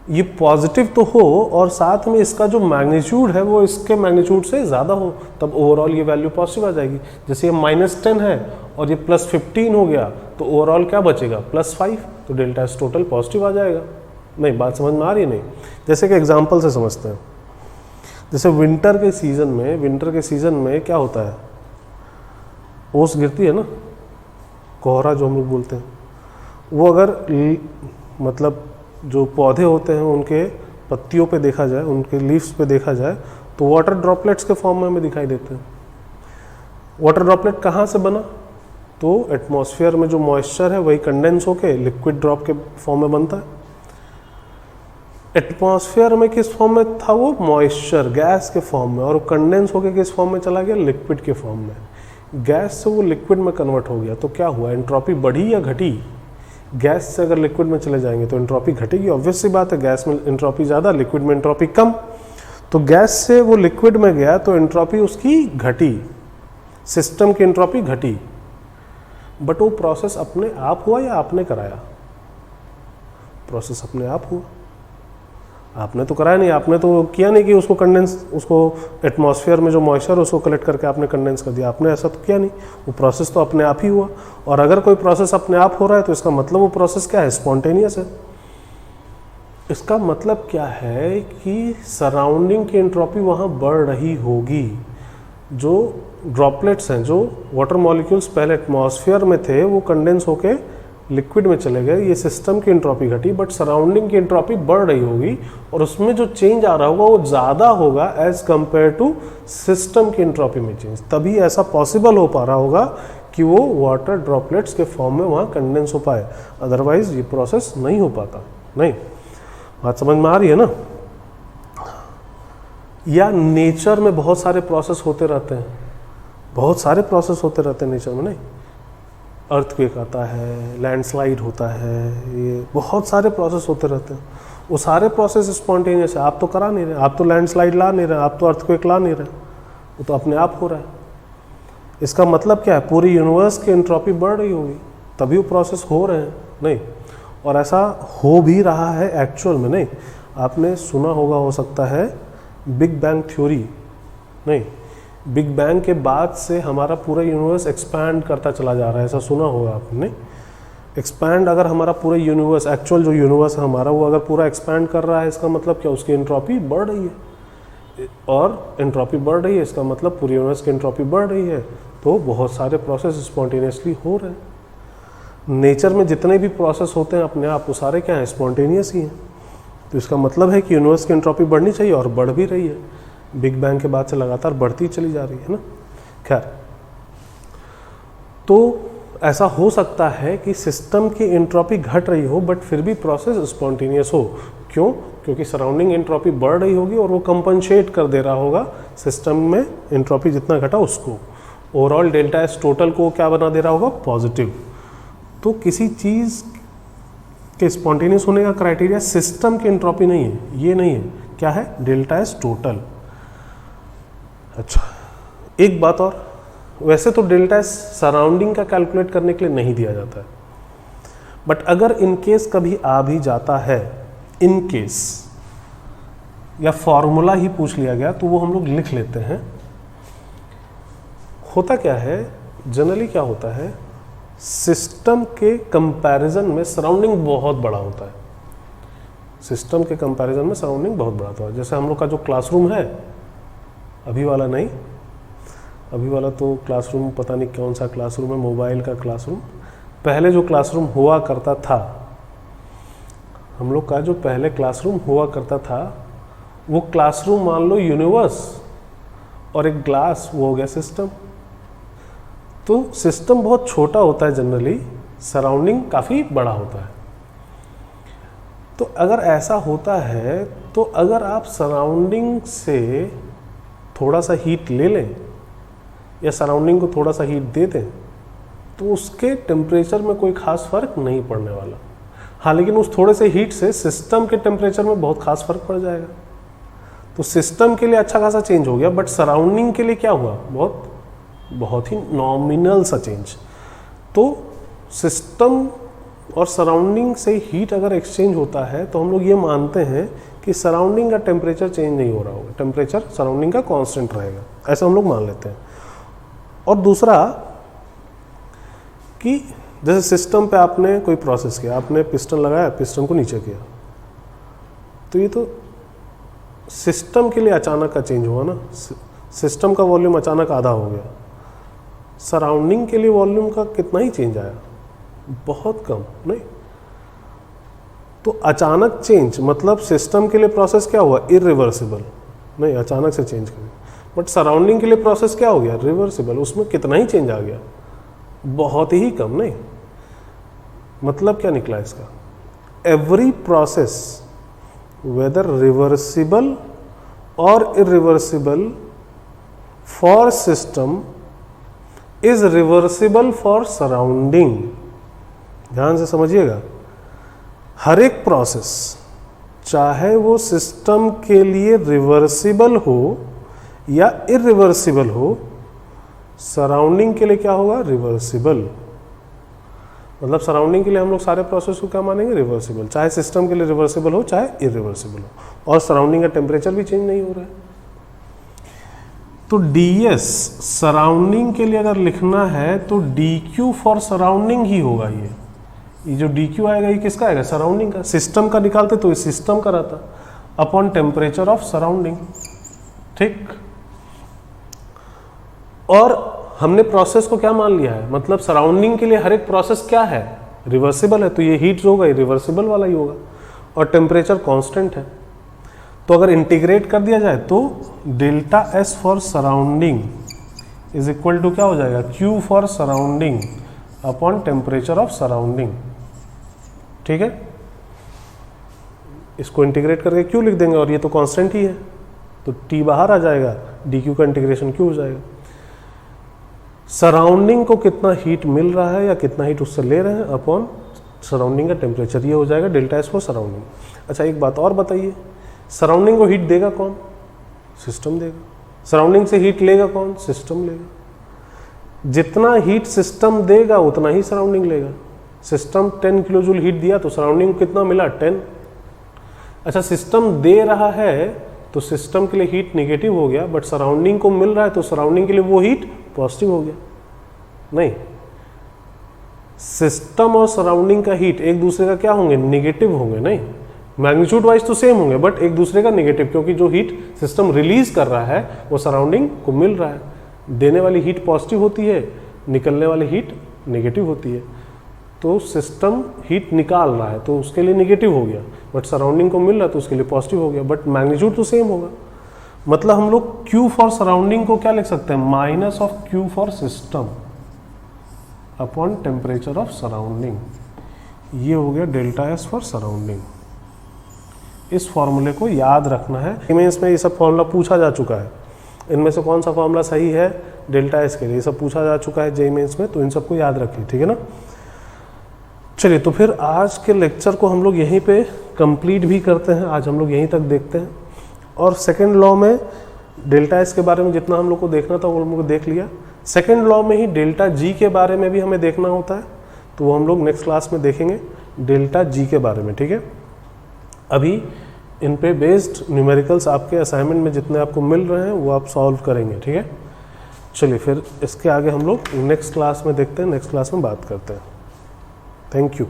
ये पॉजिटिव तो हो और साथ में इसका जो मैग्नीट्यूड है वो इसके मैग्नीट्यूड से ज़्यादा हो, तब ओवरऑल ये वैल्यू पॉजिटिव आ जाएगी। जैसे ये -10 है और ये +15 हो गया तो ओवरऑल क्या बचेगा, +5, तो डेल्टा एस टोटल पॉजिटिव आ जाएगा। नहीं, बात समझ में आ रही है? नहीं, जैसे कि एग्जाम्पल से समझते हैं। जैसे विंटर के सीज़न में क्या होता है, ओस गिरती है ना, कोहरा जो हम लोग बोलते हैं, वो अगर मतलब जो पौधे होते हैं उनके पत्तियों पे देखा जाए, उनके लीव्स पे देखा जाए तो वाटर ड्रॉपलेट्स के फॉर्म में हमें दिखाई देते हैं। वाटर ड्रॉपलेट कहाँ से बना, तो एटमॉस्फेयर में जो मॉइस्चर है वही कंडेंस होके लिक्विड ड्रॉप के फॉर्म में बनता है। एटमॉस्फेयर में किस फॉर्म में था वो, मॉइस्चर, गैस के फॉर्म में, और कंडेंस होके किस फॉर्म में चला गया, लिक्विड के फॉर्म में। गैस से वो लिक्विड में कन्वर्ट हो गया तो क्या हुआ, एंट्रोपी बढ़ी या घटी। गैस से अगर लिक्विड में चले जाएंगे तो एंट्रोपी घटेगी, ऑब्वियस सी बात है, गैस में एंट्रोपी ज़्यादा, लिक्विड में एंट्रोपी कम। तो गैस से वो लिक्विड में गया तो एंट्रोपी उसकी घटी, सिस्टम की एंट्रोपी घटी, बट वो प्रोसेस अपने आप हुआ या आपने कराया, प्रोसेस अपने आप हुआ, आपने तो कराया नहीं, आपने तो किया नहीं कि उसको कंडेंस, उसको एटमॉस्फेयर में जो मॉइस्चर उसको कलेक्ट करके आपने कंडेंस कर दिया, आपने ऐसा तो किया नहीं, वो प्रोसेस तो अपने आप ही हुआ। और अगर कोई प्रोसेस अपने आप हो रहा है तो इसका मतलब वो प्रोसेस क्या है, स्पॉन्टेनियस है। इसका मतलब क्या है कि सराउंडिंग की एंट्रोपी वहाँ बढ़ रही होगी। जो ड्रॉपलेट्स हैं, जो वाटर मॉलिक्यूल्स पहले एटमॉस्फेयर में थे वो कंडेंस होके लिक्विड में चले गए, ये सिस्टम की एंट्रोपी घटी, बट सराउंडिंग की एंट्रोपी बढ़ रही होगी और उसमें जो चेंज आ रहा होगा वो ज़्यादा होगा एज कंपेयर टू सिस्टम की एंट्रोपी में चेंज। तभी ऐसा पॉसिबल हो पा रहा होगा कि वो वाटर ड्रॉपलेट्स के फॉर्म में वहाँ कंडेंस हो पाए, अदरवाइज ये प्रोसेस नहीं हो पाता। नहीं, बात समझ में आ रही है ना। या नेचर में बहुत सारे प्रोसेस होते रहते हैं, बहुत सारे प्रोसेस होते रहते हैं नेचर में। नहीं, अर्थक्वेक आता है, लैंडस्लाइड होता है, ये बहुत सारे प्रोसेस होते रहते हैं। वो सारे प्रोसेस स्पॉन्टेनियस है, आप तो करा नहीं रहे, आप तो लैंडस्लाइड ला नहीं रहे, आप तो अर्थक्वेक ला नहीं रहे, वो तो अपने आप हो रहा है। इसका मतलब क्या है, पूरी यूनिवर्स की एंट्रोपी बढ़ रही होगी तभी वो प्रोसेस हो रहे हैं। नहीं, और ऐसा हो भी रहा है एक्चुअल में। नहीं, आपने सुना होगा हो सकता है बिग बैंग थ्योरी। नहीं, बिग बैंग के बाद से हमारा पूरा यूनिवर्स एक्सपैंड करता चला जा रहा है, ऐसा सुना होगा आपने। एक्सपैंड, अगर हमारा पूरा यूनिवर्स, एक्चुअल जो यूनिवर्स है हमारा, वो अगर पूरा एक्सपैंड कर रहा है, इसका मतलब क्या, उसकी एंट्रोपी बढ़ रही है। और एंट्रोपी बढ़ रही है इसका मतलब पूरी यूनिवर्स की एंट्रोपी बढ़ रही है, तो बहुत सारे प्रोसेस स्पॉन्टेनियसली हो रहे हैं। नेचर में जितने भी प्रोसेस होते हैं अपने आप, वो सारे क्या हैं, स्पॉन्टेनियस ही हैं। तो इसका मतलब है कि यूनिवर्स की एंट्रोपी बढ़नी चाहिए और बढ़ भी रही है, बिग बैंग के बाद से लगातार बढ़ती चली जा रही है ना। खैर, तो ऐसा हो सकता है कि सिस्टम की एंट्रोपी घट रही हो बट फिर भी प्रोसेस स्पॉन्टेनियस हो। क्यों? क्योंकि सराउंडिंग एंट्रोपी बढ़ रही होगी और वो कंपनसेट कर दे रहा होगा सिस्टम में एंट्रोपी जितना घटा उसको। ओवरऑल डेल्टा एस टोटल को क्या बना दे रहा होगा, पॉजिटिव। तो किसी चीज़ के स्पॉन्टेनियस होने का क्राइटेरिया सिस्टम की एंट्रोपी नहीं है, ये नहीं है, क्या है, डेल्टा एस टोटल। अच्छा, एक बात और, वैसे तो डेल्टा एस सराउंडिंग का कैलकुलेट करने के लिए नहीं दिया जाता है, बट अगर इन केस कभी आ भी जाता है, इन केस, या फॉर्मूला ही पूछ लिया गया तो वो हम लोग लिख लेते हैं। होता क्या है, जनरली क्या होता है, सिस्टम के कंपैरिजन में सराउंडिंग बहुत बड़ा होता है। सिस्टम के कंपैरिजन में सराउंडिंग बहुत बड़ा होता है। जैसे हम लोग का जो क्लासरूम है, अभी वाला नहीं, अभी वाला तो क्लासरूम पता नहीं कौन सा क्लासरूम है, मोबाइल का क्लासरूम। पहले जो क्लासरूम हुआ करता था, हम लोग का जो पहले क्लासरूम हुआ करता था, वो क्लासरूम मान लो यूनिवर्स, और एक ग्लास वो हो गया सिस्टम। तो सिस्टम बहुत छोटा होता है जनरली, सराउंडिंग काफ़ी बड़ा होता है। तो अगर ऐसा होता है तो अगर आप सराउंडिंग से थोड़ा सा हीट ले लें या सराउंडिंग को थोड़ा सा हीट दे दें तो उसके टेम्परेचर में कोई खास फर्क नहीं पड़ने वाला। हाँ, लेकिन उस थोड़े से हीट से सिस्टम के टेम्परेचर में बहुत खास फर्क पड़ जाएगा। तो सिस्टम के लिए अच्छा खासा चेंज हो गया, बट सराउंडिंग के लिए क्या हुआ, बहुत ही नॉमिनल सा चेंज। तो सिस्टम और सराउंडिंग से हीट अगर एक्सचेंज होता है तो हम लोग ये मानते हैं कि सराउंडिंग का टेम्परेचर चेंज नहीं हो रहा होगा, टेम्परेचर सराउंडिंग का कांस्टेंट रहेगा, ऐसा हम लोग मान लेते हैं। और दूसरा कि जैसे सिस्टम पे आपने कोई प्रोसेस किया, आपने पिस्टन लगाया, पिस्टन को नीचे किया, तो ये तो सिस्टम के लिए अचानक का चेंज हुआ ना, सिस्टम का वॉल्यूम अचानक आधा हो गया। सराउंडिंग के लिए वॉल्यूम का कितना ही चेंज आया, बहुत कम, नहीं। तो अचानक चेंज मतलब सिस्टम के लिए प्रोसेस क्या हुआ, इरिवर्सिबल, नहीं अचानक से चेंज करें। बट सराउंडिंग के लिए प्रोसेस क्या हो गया, रिवर्सिबल, उसमें कितना ही चेंज आ गया, बहुत ही कम, नहीं। मतलब क्या निकला इसका, एवरी प्रोसेस वेदर रिवर्सिबल और irreversible for system is reversible for surrounding. ध्यान से समझिएगा, हर एक प्रोसेस चाहे वो सिस्टम के लिए रिवर्सिबल हो या इरिवर्सिबल हो, सराउंडिंग के लिए क्या होगा, रिवर्सिबल। मतलब सराउंडिंग के लिए हम लोग सारे प्रोसेस को क्या मानेंगे, रिवर्सिबल, चाहे सिस्टम के लिए रिवर्सिबल हो चाहे इरिवर्सिबल हो, और सराउंडिंग का टेम्परेचर भी चेंज नहीं हो रहा है। तो ds सराउंडिंग के लिए अगर लिखना है तो dq फॉर सराउंडिंग ही होगा। ये जो dq आएगा ये किसका आएगा, सराउंडिंग का। सिस्टम का निकालते तो ये सिस्टम का रहता, अपॉन टेम्परेचर ऑफ सराउंडिंग, ठीक। और हमने प्रोसेस को क्या मान लिया है, मतलब सराउंडिंग के लिए हर एक प्रोसेस क्या है, रिवर्सिबल है, तो ये हीट जो होगा ये रिवर्सिबल वाला ही होगा, और टेम्परेचर कांस्टेंट है। तो अगर इंटीग्रेट कर दिया जाए तो delta S for surrounding is equal to क्या हो जाएगा, Q for surrounding upon temperature of surrounding, ठीक है। इसको इंटीग्रेट करके क्यू लिख देंगे, और ये तो कांस्टेंट ही है, तो टी बाहर आ जाएगा, डी क्यू का इंटीग्रेशन क्यू हो जाएगा। सराउंडिंग को कितना हीट मिल रहा है या कितना हीट उससे ले रहे हैं अपॉन सराउंडिंग का टेम्परेचर, ये हो जाएगा डेल्टा एस फॉर सराउंडिंग। अच्छा एक बात और बताइए, सराउंडिंग को हीट देगा कौन, सिस्टम देगा। सराउंडिंग से हीट लेगा कौन, सिस्टम लेगा। जितना हीट सिस्टम देगा उतना ही सराउंडिंग लेगा। सिस्टम 10 किलो जूल हीट दिया तो सराउंडिंग को कितना मिला, 10। अच्छा सिस्टम दे रहा है तो सिस्टम के लिए हीट निगेटिव हो गया, बट सराउंडिंग को मिल रहा है तो सराउंडिंग के लिए वो हीट पॉजिटिव हो गया। नहीं, सिस्टम और सराउंडिंग का हीट एक दूसरे का क्या होंगे, निगेटिव होंगे। नहीं, मैग्नीट्यूड वाइज तो सेम होंगे बट एक दूसरे का निगेटिव, क्योंकि जो हीट सिस्टम रिलीज कर रहा है वो सराउंडिंग को मिल रहा है। देने वाली हीट पॉजिटिव होती है, निकलने वाली हीट नेगेटिव होती है। तो सिस्टम हीट निकाल रहा है तो उसके लिए निगेटिव हो गया, बट सराउंडिंग को मिल रहा है तो उसके लिए पॉजिटिव हो गया, बट मैग्नीट्यूड तो सेम होगा। मतलब हम लोग Q फॉर सराउंडिंग को क्या लिख सकते हैं, minus of Q for system upon temperature of surrounding. ये हो गया डेल्टा एस फॉर सराउंडिंग। इस फॉर्मूले को याद रखना है। इसमें ये सब फॉर्मूला पूछा जा चुका है, इनमें से कौन सा फॉर्मूला सही है डेल्टा एस के लिए, ये सब पूछा जा चुका है जेईई मेंस में, तो इन सबको याद रखिए, ठीक है ना। चलिए तो फिर आज के लेक्चर को हम लोग यहीं पे कंप्लीट भी करते हैं, आज हम लोग यहीं तक देखते हैं। और सेकेंड लॉ में डेल्टा एस के बारे में जितना हम लोग को देखना था वो हम लोग देख लिया। सेकेंड लॉ में ही डेल्टा जी के बारे में भी हमें देखना होता है, तो वो हम लोग नेक्स्ट क्लास में देखेंगे डेल्टा जी के बारे में, ठीक है। अभी इन पे बेस्ड न्यूमेरिकल्स आपके असाइनमेंट में जितने आपको मिल रहे हैं वो आप सॉल्व करेंगे, ठीक है। चलिए फिर इसके आगे हम लोग नेक्स्ट क्लास में देखते हैं, नेक्स्ट क्लास में बात करते हैं। Thank you.